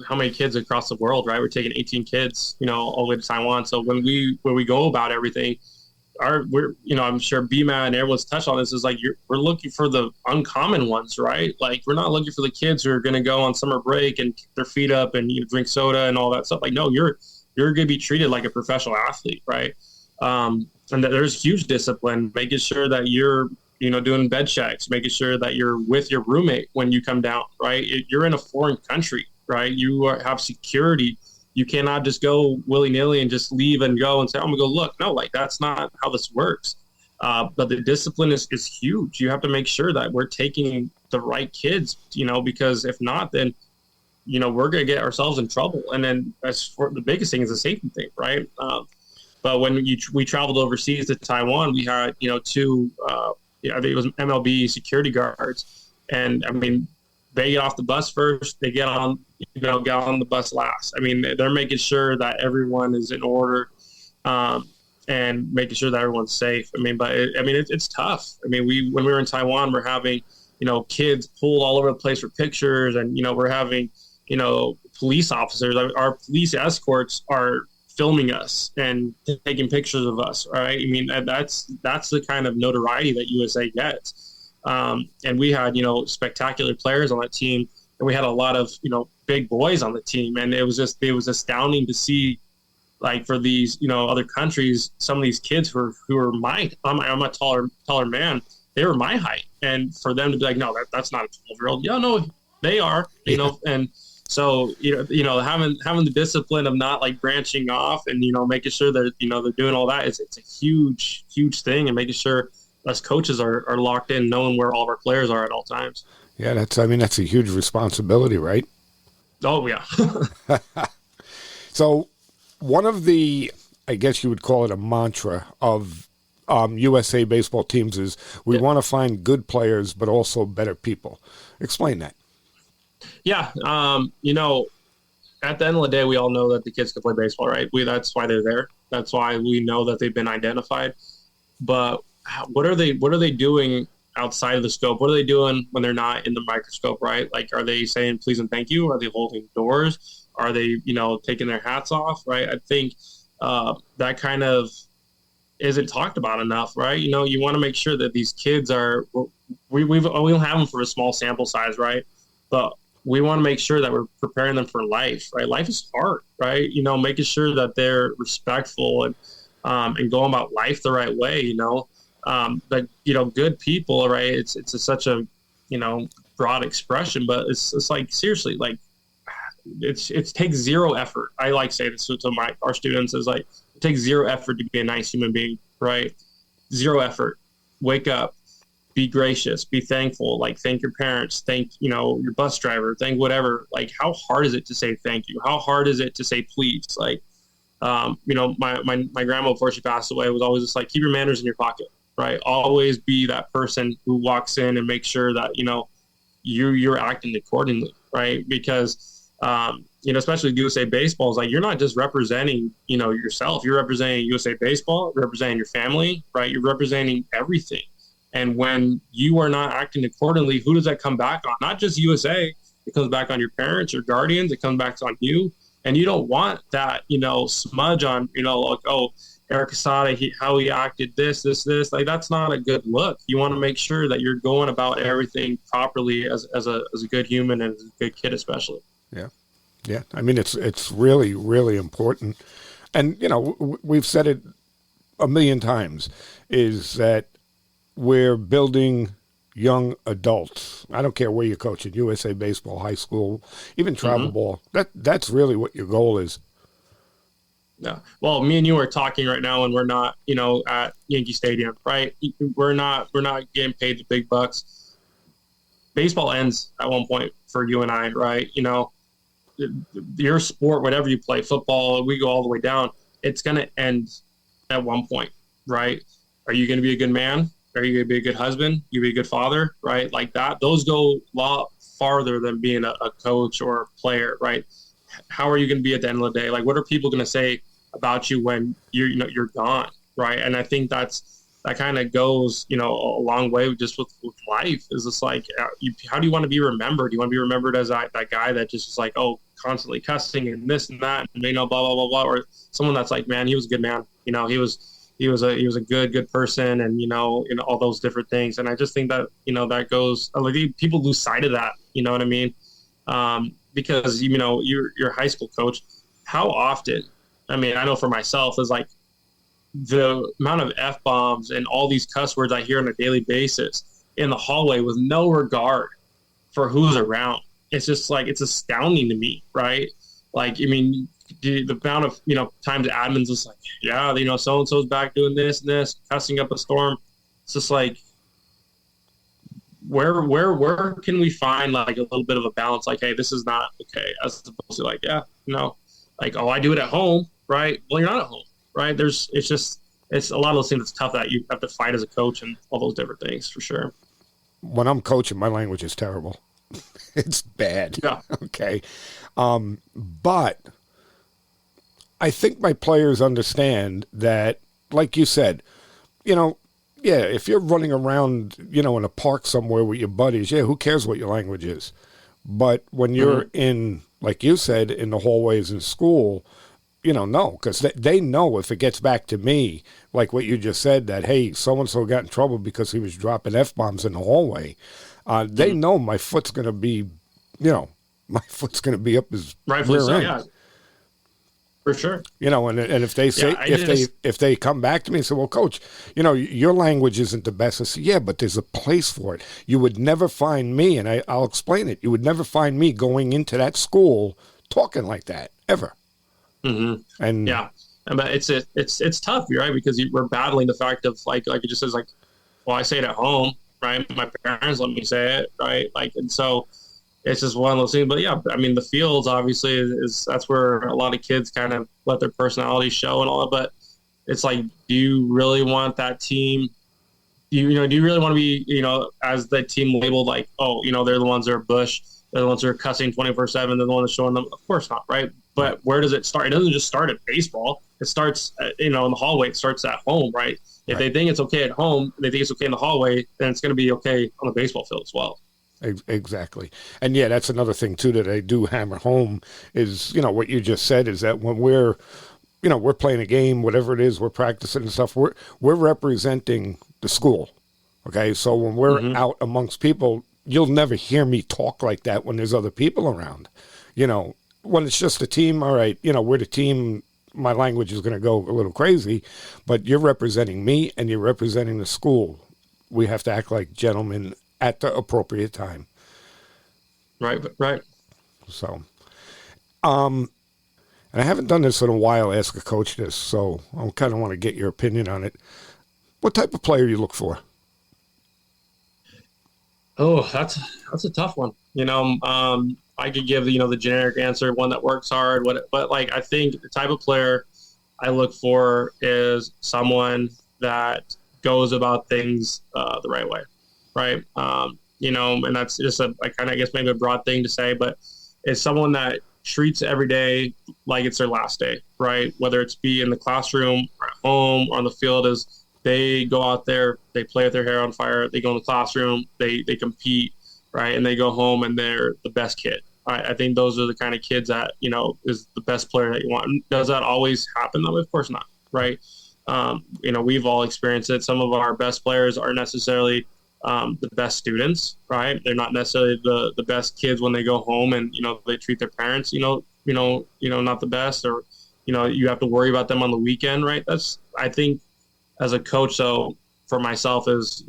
how many kids across the world, right? We're taking 18 kids, all the way to Taiwan. So when we go about everything, I'm sure BMAT and everyone's touched on this, is like, we're looking for the uncommon ones, right? Like, we're not looking for the kids who are going to go on summer break and kick their feet up and drink soda and all that stuff. Like, no, you're going to be treated like a professional athlete, right? And that there's huge discipline, making sure that you're, doing bed checks, making sure that you're with your roommate when you come down, right? You're in a foreign country, right? You have security. You cannot just go willy-nilly and just leave and go and say, I'm going to go look. No, like, that's not how this works. But the discipline is huge. You have to make sure that we're taking the right kids, because if not, then, we're going to get ourselves in trouble. And then as for the biggest thing is the safety thing, right? But when we traveled overseas to Taiwan, we had, two, I think it was MLB security guards. And I mean, they get off the bus first, they get on the bus last. I mean, they're making sure that everyone is in order, and making sure that everyone's safe. I mean, but it's tough. I mean, when we were in Taiwan, we're having, kids pulled all over the place for pictures, and, we're having, police officers, our police escorts are filming us and taking pictures of us. Right. I mean, that's the kind of notoriety that USA gets. And we had, spectacular players on that team, and we had a lot of, big boys on the team. And it was astounding to see, like, for these, other countries, some of these kids who are I'm a taller man. They were my height. And for them to be like, no, that's not a 12-year-old. Yeah, no, they are, and so, having the discipline of not, like, branching off and, making sure that, they're doing all that. It's a huge, huge thing, and making sure us coaches are locked in, knowing where all of our players are at all times. Yeah, that's a huge responsibility, right? Oh, yeah. So one of the, I guess you would call it a mantra of USA baseball teams is we want to find good players, but also better people. Explain that. Yeah. At the end of the day, we all know that the kids can play baseball, right? That's why they're there. That's why we know that they've been identified. But what are they doing outside of the scope? What are they doing when they're not in the microscope, right? Like, are they saying please and thank you? Are they holding doors? Are they, taking their hats off, right? I think that kind of isn't talked about enough, right? You want to make sure that these kids are, we don't have them for a small sample size, right? But we want to make sure that we're preparing them for life, right? Life is hard, right? Making sure that they're respectful and going about life the right way, but good people, right? It's such a, broad expression, but it's like, seriously, like, it takes zero effort. I like say this to our students is like, it takes zero effort to be a nice human being, right? Zero effort. Wake up, be gracious, be thankful, like, thank your parents, thank, your bus driver, thank whatever. Like, how hard is it to say thank you? How hard is it to say please? Like, my grandma, before she passed away, was always just like, keep your manners in your pocket, right? Always be that person who walks in and makes sure that, you're acting accordingly, right? Because, especially USA Baseball is like, you're not just representing, yourself. You're representing USA Baseball, representing your family, right? You're representing everything. And when you are not acting accordingly, who does that come back on? Not just USA. It comes back on your parents, your guardians. It comes back on you. And you don't want that, smudge on, like, oh, Erick Quesada, how he acted this. Like, that's not a good look. You want to make sure that you're going about everything properly as a good human and as a good kid, especially. Yeah. Yeah. I mean, it's really, really important. And, we've said it a million times, is that we're building young adults. I don't care where you're coaching, USA Baseball, high school, even travel ball. That's really what your goal is. Yeah. Well, me and you are talking right now, and we're not, at Yankee Stadium, right? We're not getting paid the big bucks. Baseball ends at one point for you and I, right? Your sport, whatever you play, football, we go all the way down. It's going to end at one point, right? Are you going to be a good man? Are you going to be a good husband? You be a good father, right? Like that. Those go a lot farther than being a coach or a player, right? How are you going to be at the end of the day? Like, what are people going to say about you when you're gone, right? And I think that kind of goes, a long way just with life. Is just like, how do you want to be remembered? Do you want to be remembered as that guy that just is like, oh, constantly cussing and this and that, and blah blah blah blah, or someone that's like, man, he was a good man. He was a good person, and all those different things. And I just think that that goes, like, people lose sight of that. You know what I mean? Because you're a high school coach. How often? I mean, I know for myself is like the amount of F-bombs and all these cuss words I hear on a daily basis in the hallway with no regard for who's around. It's just like, it's astounding to me, right? Like, I mean, the amount of, times admins just like, yeah, so-and-so's back doing this and this, cussing up a storm. It's just like, where can we find like a little bit of a balance? Like, hey, this is not okay. As opposed to like, yeah, like, oh, I do it at home, right? Well, you're not at home, right? It's a lot of those things that's tough that you have to fight as a coach and all those different things for sure. when I'm coaching, my language is terrible. It's bad. Yeah. Okay. But I think my players understand that, like you said, yeah, if you're running around, in a park somewhere with your buddies, yeah, who cares what your language is? But when you're in, like you said, in the hallways in school, no, because they know if it gets back to me, like what you just said, that, hey, so-and-so got in trouble because he was dropping F-bombs in the hallway. They know my foot's going to be, my foot's going to be up his Rightfully rear so, end. yeah. For sure. And if they say, if they come back to me and say, well, coach, your language isn't the best. I say, yeah, but there's a place for it. You would never find me, and I'll explain it. You would never find me going into that school talking like that, ever. Mm-hmm. And yeah, but it's tough, right? Because we're battling the fact of like it just says, like, well, I say it at home, right? My parents let me say it, right? Like, and so it's just one of those things. But yeah, I mean, the fields obviously is that's where a lot of kids kind of let their personality show and all that. But it's like, do you really want that team? Do you really want to be, as the team labeled, like, oh, they're the ones that are Bush, they're the ones that are cussing 24/7, they're the ones showing them? Of course not, right? But where does it start? It doesn't just start at baseball. It starts, in the hallway. It starts at home, right? If they think it's okay at home, they think it's okay in the hallway, then it's going to be okay on the baseball field as well. Exactly. And yeah, that's another thing too that I do hammer home is, what you just said is that when we're playing a game, whatever it is, we're practicing and stuff, we're representing the school. Okay. So when we're out amongst people, you'll never hear me talk like that when there's other people around. When it's just a team, all right, we're the team, my language is going to go a little crazy, but you're representing me and you're representing the school. We have to act like gentlemen at the appropriate time. Right. So, and I haven't done this in a while, ask a coach this, so I kind of want to get your opinion on it. What type of player you look for? Oh, that's a tough one. I could give, the generic answer, one that works hard, but like, I think the type of player I look for is someone that goes about things the right way. Right. And that's just I guess maybe a broad thing to say, but it's someone that treats every day like it's their last day, right? Whether it's be in the classroom or at home or on the field, is they go out there, they play with their hair on fire, they go in the classroom, they compete, right? And they go home and they're the best kid. I think those are the kind of kids that, is the best player that you want. Does that always happen though? Of course not. Right. We've all experienced it. Some of our best players aren't necessarily the best students, right? They're not necessarily the best kids when they go home and, they treat their parents, not the best, or, you have to worry about them on the weekend, right? I think as a coach, though, for myself is,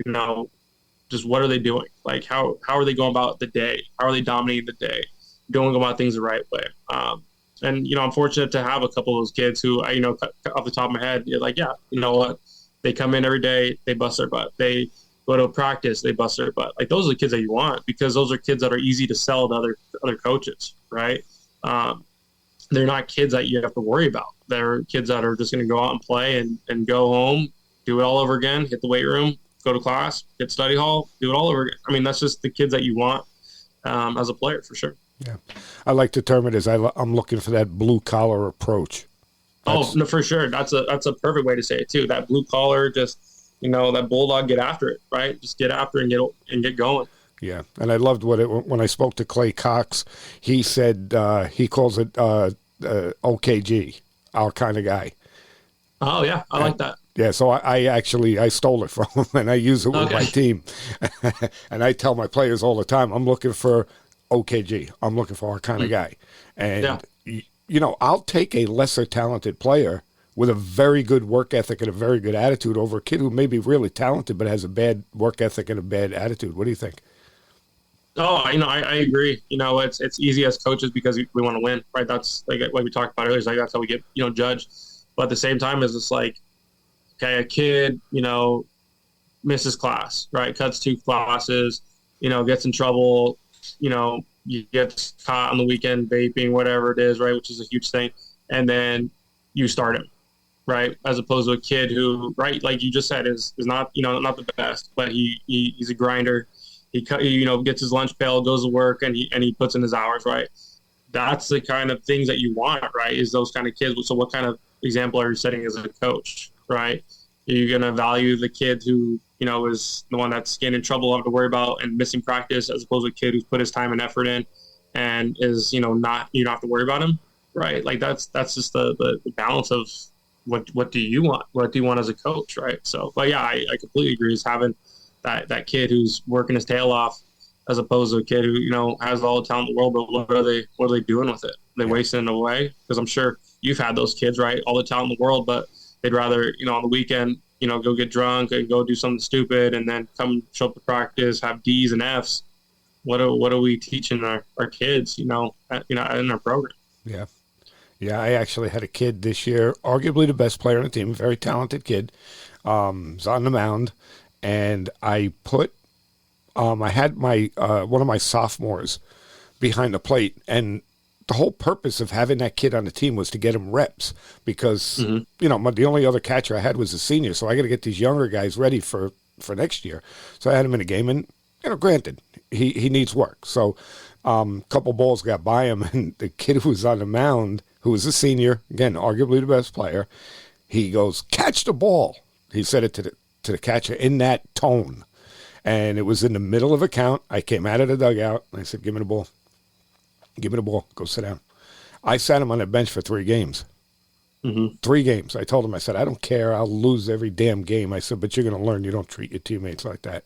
just what are they doing? Like, how are they going about the day? How are they dominating the day? Going about things the right way. And, I'm fortunate to have a couple of those kids who I, off the top of my head, you're like, yeah, you know what? They come in every day, they bust their butt. They go to practice, they bust their butt. Like, those are the kids that you want, because those are kids that are easy to sell to other coaches, right? They're not kids that you have to worry about. They're kids that are just going to go out and play and go home, do it all over again, hit the weight room, go to class, hit study hall, do it all over again. I mean, that's just the kids that you want as a player, for sure. Yeah. I like to term it as I'm looking for that blue collar approach. No, for sure. That's a perfect way to say it too. That blue collar, just, that bulldog, get after it, right? Just get after it and get going. Yeah. And I loved when I spoke to Clay Cox, he said, he calls it OKG, our kind of guy. Oh yeah. I like that. Yeah. So I stole it from him and I use it with my team. And I tell my players all the time, I'm looking for OKG. I'm looking for our kind of guy. And, I'll take a lesser talented player with a very good work ethic and a very good attitude over a kid who may be really talented but has a bad work ethic and a bad attitude. What do you think? Oh, I agree. It's easy as coaches because we want to win, right? That's like we talked about earlier. It's like that's how we get, judged. But at the same time, it's just like, okay, a kid, misses class, right? Cuts 2 classes, gets in trouble, you get caught on the weekend vaping, whatever it is, right? Which is a huge thing. And then you start him, right? As opposed to a kid who, right, like you just said, is not, not the best, but he's a grinder. gets his lunch pail, goes to work, and he puts in his hours, right? That's the kind of things that you want, right? Is those kind of kids. So what kind of example are you setting as a coach, right? Are you going to value the kid who, is the one that's getting in trouble, have to worry about and missing practice, as opposed to a kid who's put his time and effort in and is, not, you don't have to worry about him, right? Like that's just the balance of what do you want? What do you want as a coach, right? So, but yeah, I completely agree. Is having that kid who's working his tail off, as opposed to a kid who, has all the talent in the world, but what are they doing with it? They wasting it away? Because I'm sure you've had those kids, right? All the talent in the world, but they'd rather, on the weekend, go get drunk and go do something stupid and then come show up to practice, have D's and F's. What are we teaching our kids, in our program? Yeah. Yeah, I actually had a kid this year, arguably the best player on the team, very talented kid. Was on the mound, and I had my one of my sophomores behind the plate, and the whole purpose of having that kid on the team was to get him reps because, the only other catcher I had was a senior, so I got to get these younger guys ready for next year. So I had him in a game, and, granted, he needs work. So a couple balls got by him, and the kid who was on the mound, who was a senior, again, arguably the best player, he goes, "Catch the ball." He said it to the catcher in that tone. And it was in the middle of a count. I came out of the dugout, and I said, "Give me the ball. Give me the ball. Go sit down." I sat him on the bench for 3 games. 3 games. I told him, I said, "I don't care. I'll lose every damn game." I said, "But you're going to learn you don't treat your teammates like that."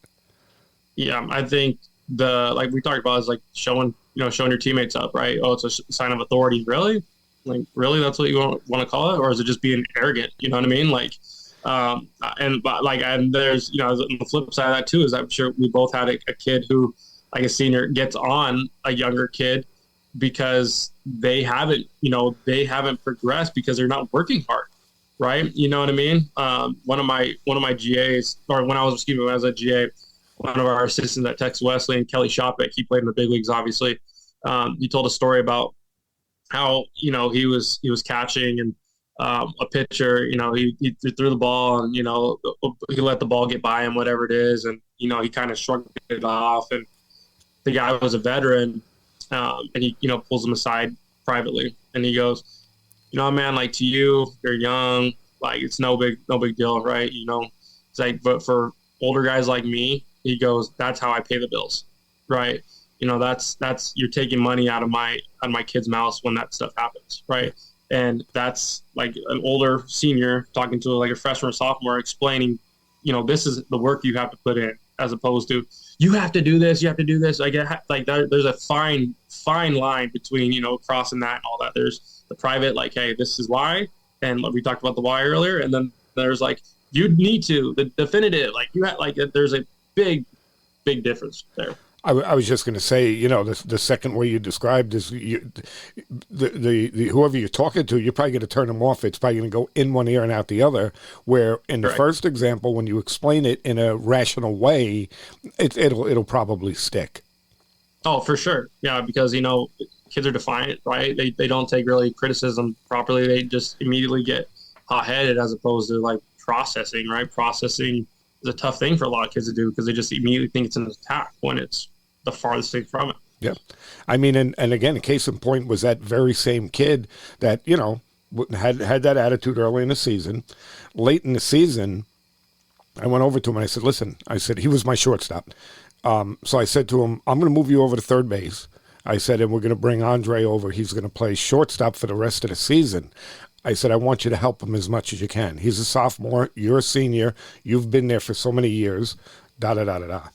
Yeah, I think like we talked about is like showing your teammates up, right? Oh, it's a sign of authority. Really? Like, really? That's what you want to call it? Or is it just being arrogant? You know what I mean? Like, and there's, on the flip side of that too, is I'm sure we both had a kid who, like a senior, gets on a younger kid because they haven't progressed because they're not working hard. Right. You know what I mean? One of my GAs, or when I was a GA, one of our assistants at Texas Wesleyan, Kelly Shopek, he played in the big leagues, obviously. He told a story about how, he was catching and, a pitcher, he threw the ball and, he let the ball get by him, whatever it is. And, he kind of shrugged it off, and the guy was a veteran. And he, pulls him aside privately, and he goes, "Man, like, to you, you're young, like, it's no big deal. Right. It's like, but for older guys like me," he goes, "that's how I pay the bills." Right. That's you're taking money out of my kid's mouth when that stuff happens. Right. And that's like an older senior talking to like a freshman or sophomore, explaining, this is the work you have to put in, as opposed to, you have to do this, you have to do this. There's a fine line between, crossing that and all that. There's the private, like, hey, this is why. And we talked about the why earlier. And then there's like, you need to, the definitive, like you have, like, there's a big difference there. I was just going to say, the second way you described is the whoever you're talking to, you're probably going to turn them off. It's probably going to go in one ear and out the other. Where in the first example, when you explain it in a rational way, it'll probably stick. Oh, for sure, yeah, because kids are defiant, right? They don't take really criticism properly. They just immediately get hot-headed, as opposed to like processing, right? Processing is a tough thing for a lot of kids to do because they just immediately think it's an attack when it's the farthest thing from it. Yeah. I mean, and again, a case in point was that very same kid that, had that attitude early in the season. Late in the season, I went over to him and I said, "Listen," I said, he was my shortstop. So I said to him, "I'm going to move you over to third base." I said, "And we're going to bring Andre over. He's going to play shortstop for the rest of the season." I said, "I want you to help him as much as you can. He's a sophomore. You're a senior. You've been there for so many years. Da-da-da-da-da."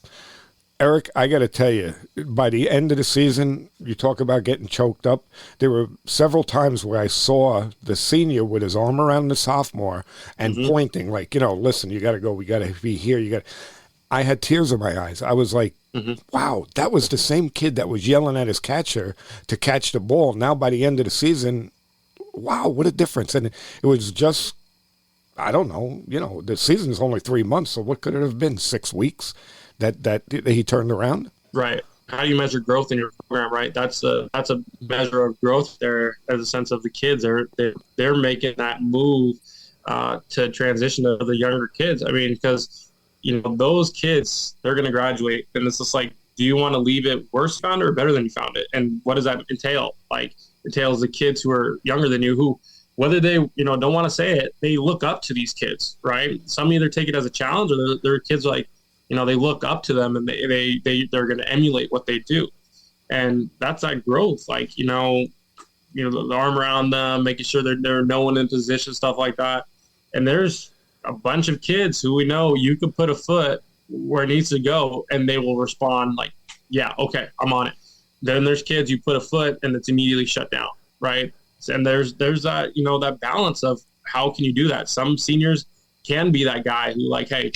Eric, I got to tell you, by the end of the season, you talk about getting choked up. There were several times where I saw the senior with his arm around the sophomore and pointing like, "Listen, you got to go. We got to be here. I had tears in my eyes. I was like, wow, that was the same kid that was yelling at his catcher to catch the ball. Now by the end of the season, wow, what a difference. And it was just, I don't know, the season's only 3 months, so what could it have been, 6 weeks that he turned around? Right. How do you measure growth in your program, right? That's a measure of growth there, as a sense of the kids. They're making that move to transition to the younger kids. I mean, because those kids, they're going to graduate, and it's just like do you want to leave it worse than you found it or better than you found it? And what does that entail? Like, it entails the kids who are younger than you, who, whether they, don't want to say it, they look up to these kids, right? Some either take it as a challenge, or they're kids like, they look up to them and they're going to emulate what they do. And that's that growth. Like, the arm around them, making sure they're no one in position, stuff like that. And there's a bunch of kids who we know you could put a foot where it needs to go and they will respond like, yeah, okay, I'm on it. Then there's kids you put a foot and it's immediately shut down, right? And there's that, that balance of how can you do that? Some seniors can be that guy who like, hey,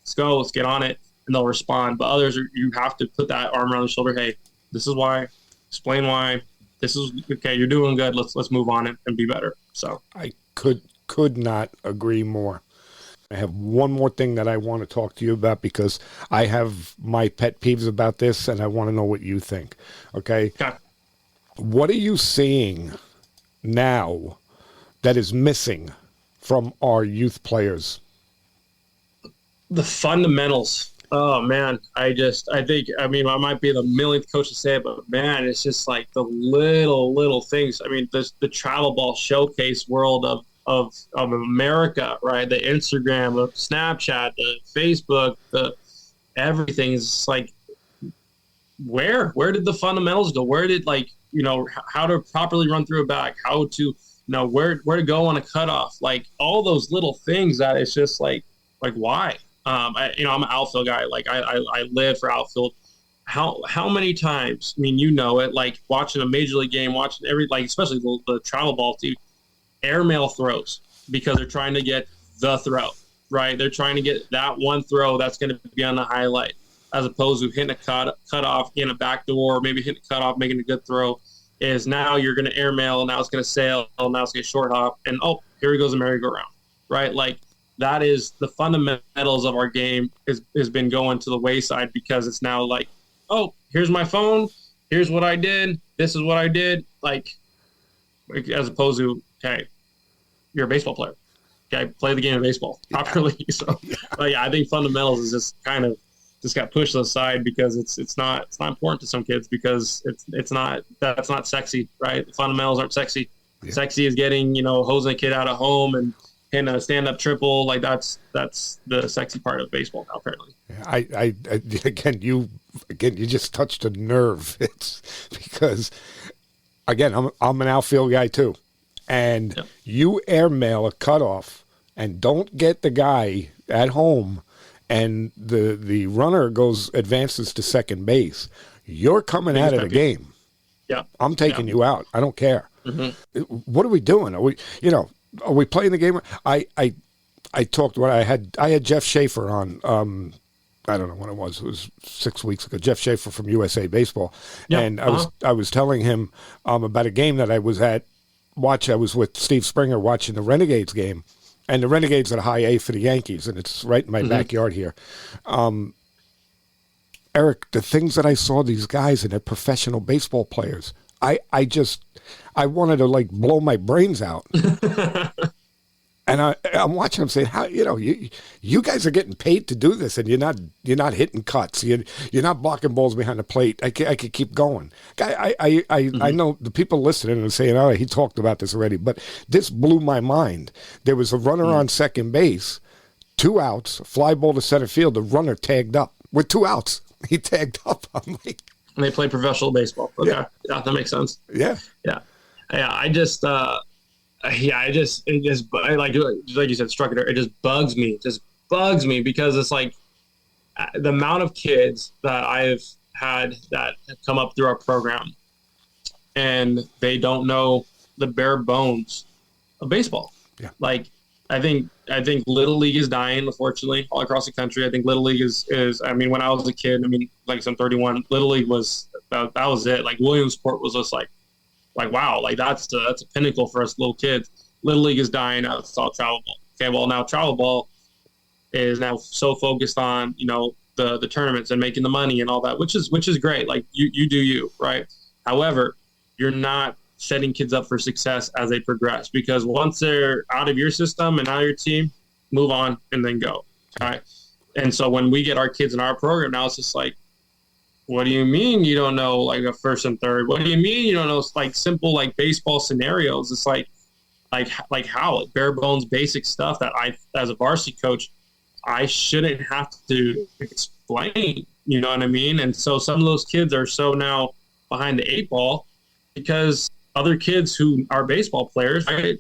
let's go, let's get on it, and they'll respond. But others, you have to put that arm around the shoulder. Hey, this is why, explain why. This is okay. You're doing good. Let's move on and be better. So I could not agree more. I have one more thing that I want to talk to you about because I have my pet peeves about this, and I want to know what you think. Okay. What are you seeing now that is missing from our youth players? The fundamentals. Oh man, I think I might be the millionth coach to say it, but man, it's just like the little things. I mean, the travel ball showcase world of America, right? The Instagram, the Snapchat, the Facebook, the everything is like, where did the fundamentals go? Where did how to properly run through a back, how to where to go on a cutoff, like all those little things that it's just like why? I'm an outfield guy. Like I live for outfield. How many times? I mean, it, like watching a major league game, watching especially the travel ball team, airmail throws because they're trying to get the throw, right? They're trying to get that one throw that's going to be on the highlight, as opposed to hitting a cut off in a back door, maybe hitting a cut off, making a good throw. Is now you're going to airmail, now it's going to sail, now it's going to short hop, and here he goes a merry-go-round, right? Like, that is the fundamentals of our game has been going to the wayside because it's now like, here's my phone, here's what I did, this is what I did, like as opposed to, okay, you're a baseball player, okay, play the game of baseball properly. So, I think fundamentals is just kind of just got pushed aside because it's not important to some kids because that's not sexy, right? The fundamentals aren't sexy. Yeah. Sexy is getting hosing a kid out of home and hitting a stand-up triple. Like that's the sexy part of baseball now, apparently. I you just touched a nerve. It's because again, I'm an outfield guy too, and you airmail a cutoff and don't get the guy at home, and the runner advances to second base. You're coming out of the game. Yeah, I'm taking you out. I don't care. Mm-hmm. What are we doing? Are we playing the game? I talked about I had Jeff Schaefer on. I don't know when it was. It was 6 weeks ago. Jeff Schaefer from USA Baseball, and I was telling him about a game that I was at. I was with Steve Springer watching the Renegades game, and the Renegades are high A for the Yankees, and it's right in my backyard here. Eric, the things that I saw these guys and they're professional baseball players, I wanted to blow my brains out. And I'm watching them saying, how you guys are getting paid to do this, and you're not hitting cuts, you're not blocking balls behind the plate. I could keep going. I know the people listening and saying, oh, he talked about this already, but this blew my mind. There was a runner on second base, 2 outs, fly ball to center field. The runner tagged up with 2 outs. He tagged up. I'm like, and they play professional baseball. Okay, yeah, that makes sense. Yeah. I just. It just like you said, struck it. It just bugs me. It just bugs me because it's like the amount of kids that I've had that have come up through our program and they don't know the bare bones of baseball. Yeah. Like I think Little League is dying, unfortunately, all across the country. I think Little League is when I was a kid, I'm 31, Little League was that was it. Like Williamsport was just like wow, like that's a pinnacle for us little kids. Little League is dying out. It's all travel ball. Okay, well now travel ball is now so focused on the tournaments and making the money and all that, which is great. Like you do you, right? However, you're not setting kids up for success as they progress because once they're out of your system and out of your team, move on and then go. Okay, and so when we get our kids in our program now, it's just like What do you mean you don't know like a first and third? What do you mean you don't know like simple like baseball scenarios? It's like how like bare bones basic stuff that I as a varsity coach I shouldn't have to explain. You know what I mean? And so some of those kids are so now behind the eight ball because other kids who are baseball players, right,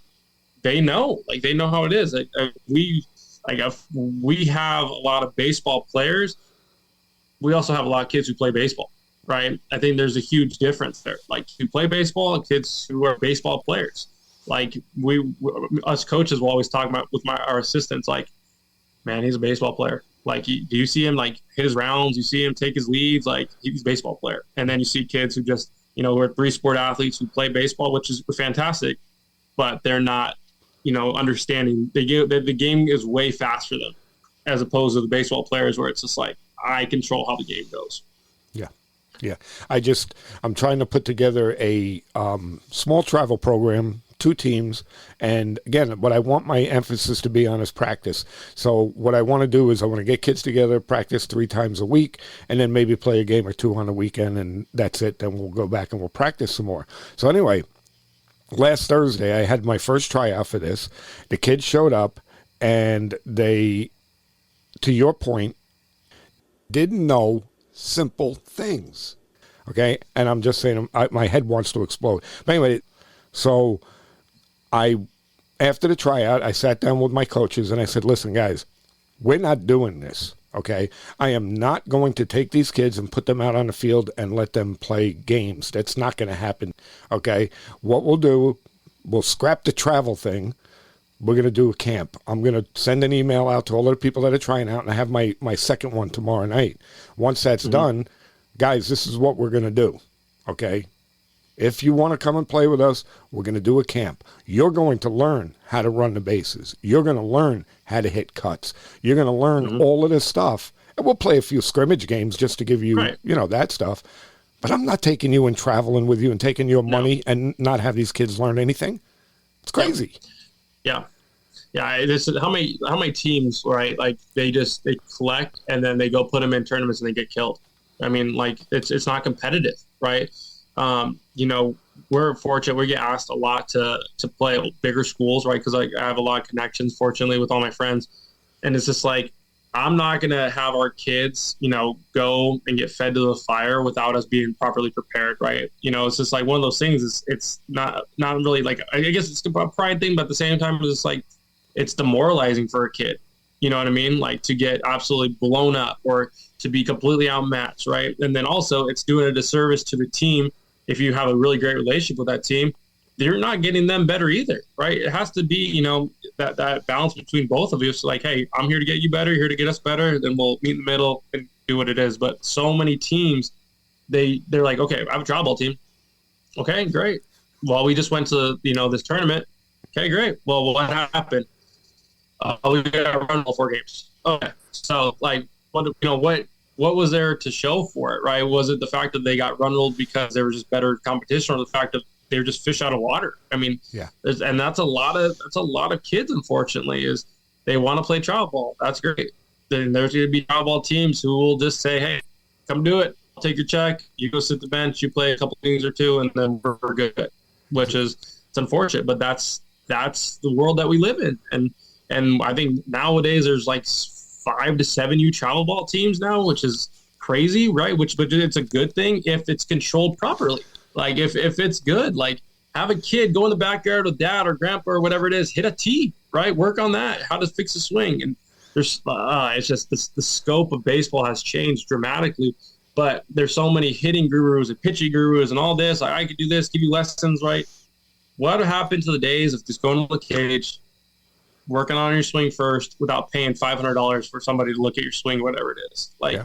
they know how it is. If we have a lot of baseball players, we also have a lot of kids who play baseball, right? I think there's a huge difference there. Like who play baseball and kids who are baseball players. Like us coaches will always talk about with our assistants, like, man, he's a baseball player. Like, do you see him like hit his rounds? You see him take his leads? Like he's a baseball player. And then you see kids who just, who are 3-sport athletes who play baseball, which is fantastic, but they're not, understanding the game is way faster than them as opposed to the baseball players where it's just like, I control how the game goes. Yeah. Yeah. I'm trying to put together a small travel program, 2 teams. And again, what I want my emphasis to be on is practice. So what I want to do is I want to get kids together, practice 3 times a week, and then maybe play a game or 2 on the weekend. And that's it. Then we'll go back and we'll practice some more. So anyway, last Thursday, I had my first tryout for this. The kids showed up and they, to your point, didn't know simple things. Okay. And I'm just saying, my head wants to explode. But anyway, so after the tryout, I sat down with my coaches and I said, listen, guys, we're not doing this. Okay. I am not going to take these kids and put them out on the field and let them play games. That's not going to happen. Okay. What we'll do, we'll scrap the travel thing. We're going to do a camp. I'm going to send an email out to all of the people that are trying out, and I have my second one tomorrow night. Once that's done, guys, this is what we're going to do, okay? If you want to come and play with us, we're going to do a camp. You're going to learn how to run the bases. You're going to learn how to hit cuts. You're going to learn all of this stuff, and we'll play a few scrimmage games just to give you, that stuff. But I'm not taking you and traveling with you and taking your money and not have these kids learn anything. It's crazy. Yeah. This is how many teams, right? Like they collect and then they go put them in tournaments and they get killed. I mean, like it's not competitive, right? We're fortunate. We get asked a lot to play at bigger schools, right? Because I have a lot of connections, fortunately, with all my friends. And it's just like, I'm not going to have our kids, go and get fed to the fire without us being properly prepared, right? It's just like one of those things. It's not really like, I guess it's a pride thing, but at the same time, it's like, it's demoralizing for a kid. You know what I mean? Like to get absolutely blown up or to be completely outmatched, right? And then also it's doing a disservice to the team. If you have a really great relationship with that team, you're not getting them better either, right? It has to be, that balance between both of you. It's like, hey, I'm here to get you better, here to get us better, then we'll meet in the middle and do what it is. But so many teams, they're like, okay, I have a travel ball team. Okay, great. Well, we just went to, this tournament. Okay, great. Well, what happened? We got to run all 4 games. Okay. So, like, what was there to show for it, right? Was it the fact that they got run-rolled because there was just better competition, or the fact that they were just fish out of water? I mean, and that's a lot of kids, unfortunately, is they want to play travel ball. That's great. Then there's going to be travel ball teams who will just say, hey, come do it. I'll take your check. You go sit the bench. You play a couple things or 2, and then we're good. Which is, it's unfortunate, but that's the world that we live in. And I think nowadays there's like 5 to 7 U travel ball teams now, which is crazy, right? But it's a good thing if it's controlled properly. Like if it's good, like have a kid go in the backyard with dad or grandpa or whatever it is, hit a tee, right? Work on that, how to fix a swing. And there's it's just the scope of baseball has changed dramatically. But there's so many hitting gurus and pitching gurus and all this. Like, I could do this, give you lessons, right? What happened to the days of just going to the cage, working on your swing first without paying $500 for somebody to look at your swing, whatever it is? Like,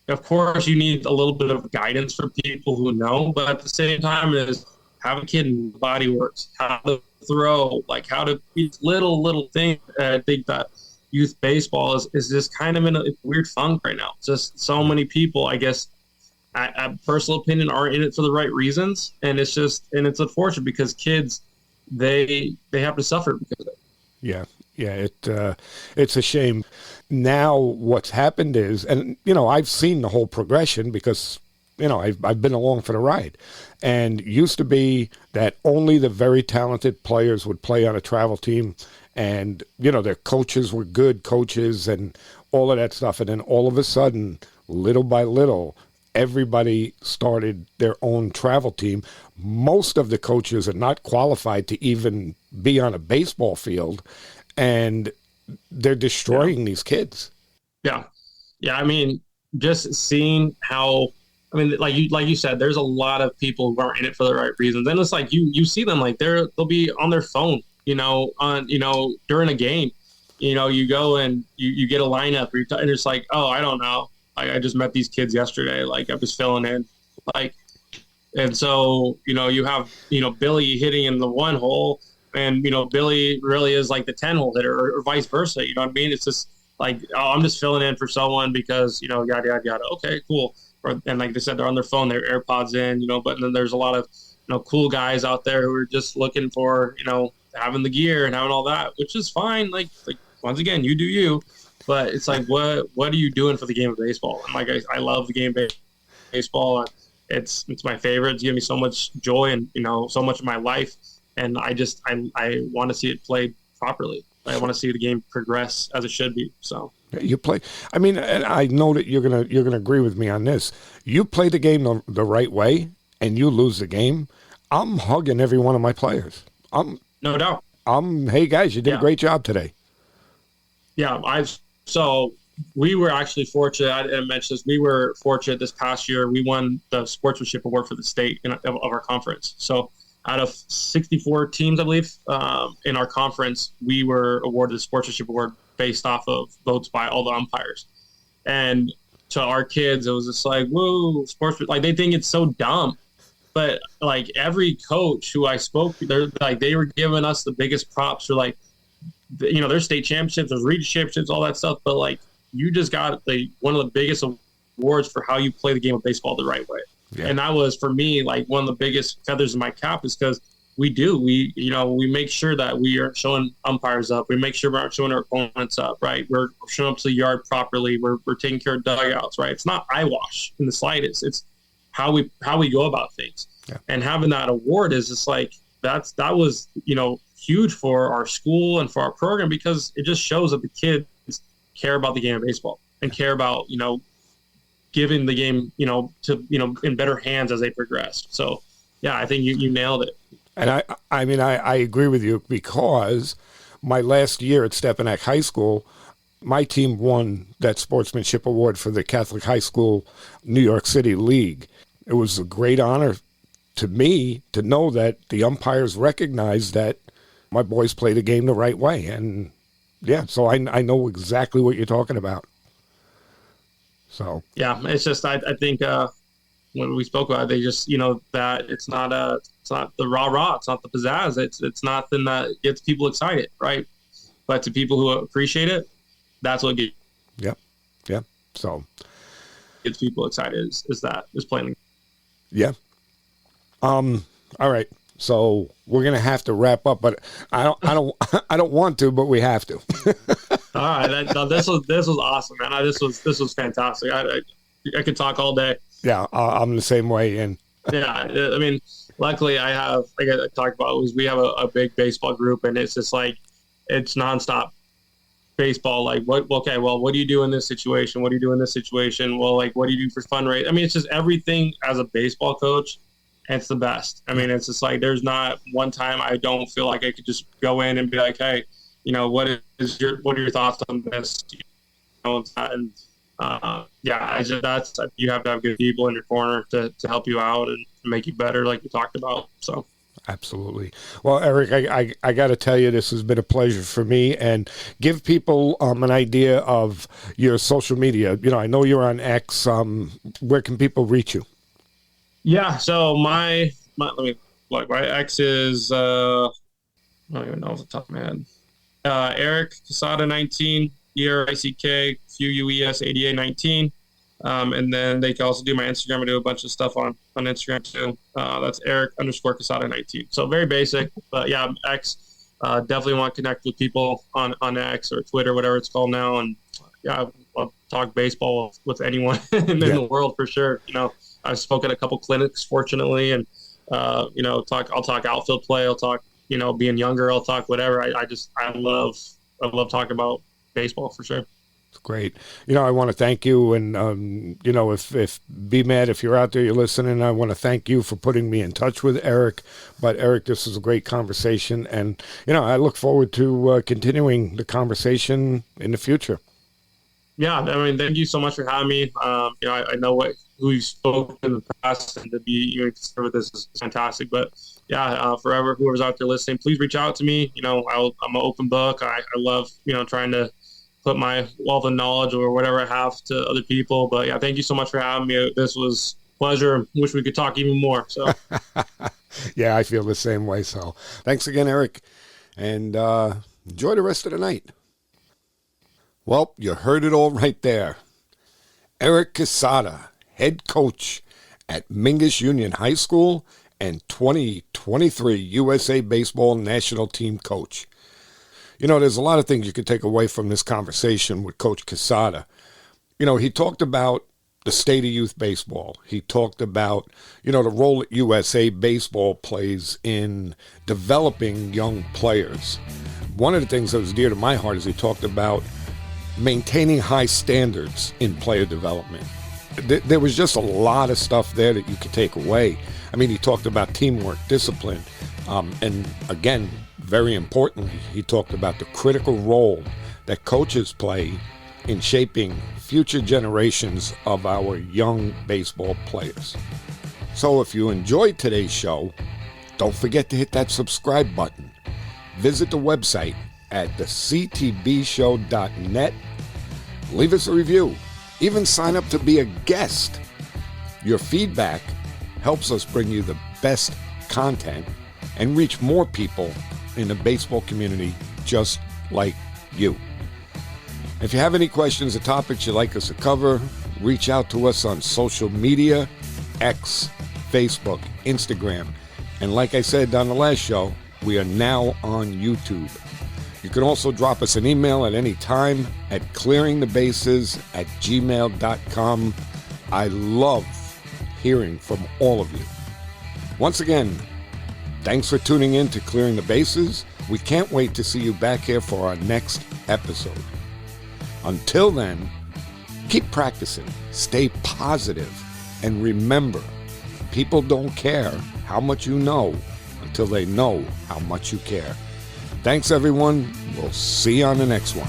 Of course, you need a little bit of guidance for people who know, but at the same time, is have a kid in body works, how to throw, like how to these little things. I think that youth baseball is just kind of in a weird funk right now. Just so many people, I guess, I personal opinion, are in it for the right reasons, and it's unfortunate because kids they have to suffer because of it. Yeah. Yeah, it's a shame. Now what's happened is, and I've seen the whole progression because I've been along for the ride, and used to be that only the very talented players would play on a travel team, and their coaches were good coaches and all of that stuff, and then all of a sudden, little by little, everybody started their own travel team. Most of the coaches are not qualified to even be on a baseball field, and they're destroying these kids. Yeah. Yeah. I mean, just seeing how, I mean, like you said, there's a lot of people who aren't in it for the right reasons. And it's like, you see them, like they'll be on their phone, during a game, you go and you get a lineup and it's like, oh, I don't know. I just met these kids yesterday. Like I'm just filling in, like, and so, you have, Billy hitting in the one hole, and, Billy really is like the 10-hole hitter, or vice versa. You know what I mean? It's just like, oh, I'm just filling in for someone because, yada, yada, yada. Okay, cool. And like they said, they're on their phone, their AirPods in, but then there's a lot of, cool guys out there who are just looking for, having the gear and having all that, which is fine. Like once again, you do you, but it's like, what are you doing for the game of baseball? And like, I love the game of baseball. It's my favorite. It's given me so much joy and, so much of my life. And I want to see it played properly. I want to see the game progress as it should be. So you play. I mean, and I know that you're gonna agree with me on this. You play the game the right way, and you lose the game. I'm hugging every one of my players. No doubt. Hey guys, you did a great job today. Yeah, so we were actually fortunate. I didn't mention this. We were fortunate this past year. We won the sportsmanship award for the state of our conference. So out of 64 teams, I believe, in our conference, we were awarded the sportsmanship award based off of votes by all the umpires. And to our kids, it was just like, whoa, sportsman! Like they think it's so dumb. But like every coach who I spoke to, they were giving us the biggest props for like, there's state championships, there's region championships, all that stuff. But like, you just got one of the biggest awards for how you play the game of baseball the right way. Yeah. And that was, for me, like one of the biggest feathers in my cap, is because we make sure that we aren't showing umpires up. We make sure we aren't showing our opponents up, right? We're showing up to the yard properly. We're taking care of dugouts, right? It's not eyewash in the slightest. It's how we go about things. Yeah. And having that award is just like, that was, huge for our school and for our program, because it just shows that the kids care about the game of baseball and care about, giving the game, to, in better hands as they progress. So, yeah, I think you nailed it. And I agree with you, because my last year at Stepinac High School, my team won that sportsmanship award for the Catholic High School New York City League. It was a great honor to me to know that the umpires recognized that my boys play the game the right way. And yeah, so I know exactly what you're talking about. So yeah, it's just I think when we spoke about it, they just that it's not the rah-rah, it's not the pizzazz, it's nothing that gets people excited, right? But to people who appreciate it, that's what gets so gets people excited is playing. Yeah. All right. So we're gonna have to wrap up, but I don't want to, but we have to. All right. This was awesome, man. This was fantastic. I could talk all day. Yeah, I'm the same way. And yeah, I mean, luckily I have, like I talked about, we have a big baseball group, and it's just like, it's nonstop baseball. Like, what do you do in this situation? What do you do in this situation? Well, like, what do you do for fundraising? I mean, it's just everything as a baseball coach. It's the best. I mean, it's just like, there's not one time I don't feel like I could just go in and be like, hey, what are your thoughts on this? And you have to have good people in your corner to help you out and make you better, like you talked about. So. Absolutely. Well, Erick, I got to tell you, this has been a pleasure for me, and give people an idea of your social media. I know you're on X. Where can people reach you? Yeah. So my let me look. My X is I don't even know off the top of my head. Erick Quesada 19, ERICK FUUES 8819. And then they can also do my Instagram. I do a bunch of stuff on Instagram too. That's Erick _Quesada 19. So very basic, but yeah, X. definitely want to connect with people on X or Twitter, whatever it's called now. And yeah, I'll talk baseball with anyone in Yeah. the world for sure. I've spoken at a couple clinics, fortunately, and I'll talk outfield play. I'll talk, being younger. I'll talk whatever. I love talking about baseball for sure. It's great. I want to thank you. And, if be mad if you're out there, you're listening, I want to thank you for putting me in touch with Erick. But, Erick, this was a great conversation. And, I look forward to continuing the conversation in the future. Yeah. I mean, thank you so much for having me. I know who you spoke in the past, and to be even considered with this is fantastic. But yeah, forever, whoever's out there listening, please reach out to me. I'm an open book. I love, trying to put my wealth of knowledge or whatever I have to other people. But yeah, thank you so much for having me. This was a pleasure. Wish we could talk even more. So yeah, I feel the same way. So thanks again, Erick, and enjoy the rest of the night. Well, you heard it all right there. Erick Quesada, head coach at Mingus Union High School and 2023 USA Baseball National Team coach. There's a lot of things you could take away from this conversation with Coach Quesada. He talked about the state of youth baseball. He talked about, the role that USA Baseball plays in developing young players. One of the things that was dear to my heart is he talked about maintaining high standards in player development. There was just a lot of stuff there that you could take away. I mean, he talked about teamwork, discipline, and again, very importantly, he talked about the critical role that coaches play in shaping future generations of our young baseball players. So if you enjoyed today's show, don't forget to hit that subscribe button. Visit the website at thectbshow.net. Leave us a review. Even sign up to be a guest. Your feedback helps us bring you the best content and reach more people in the baseball community just like you. If you have any questions or topics you'd like us to cover, reach out to us on social media, X, Facebook, Instagram, and like I said on the last show, we are now on YouTube. You can also drop us an email at any time at clearingthebases@gmail.com. I love hearing from all of you. Once again, thanks for tuning in to Clearing the Bases. We can't wait to see you back here for our next episode. Until then, keep practicing, stay positive, and remember, people don't care how much you know until they know how much you care. Thanks, everyone. We'll see you on the next one.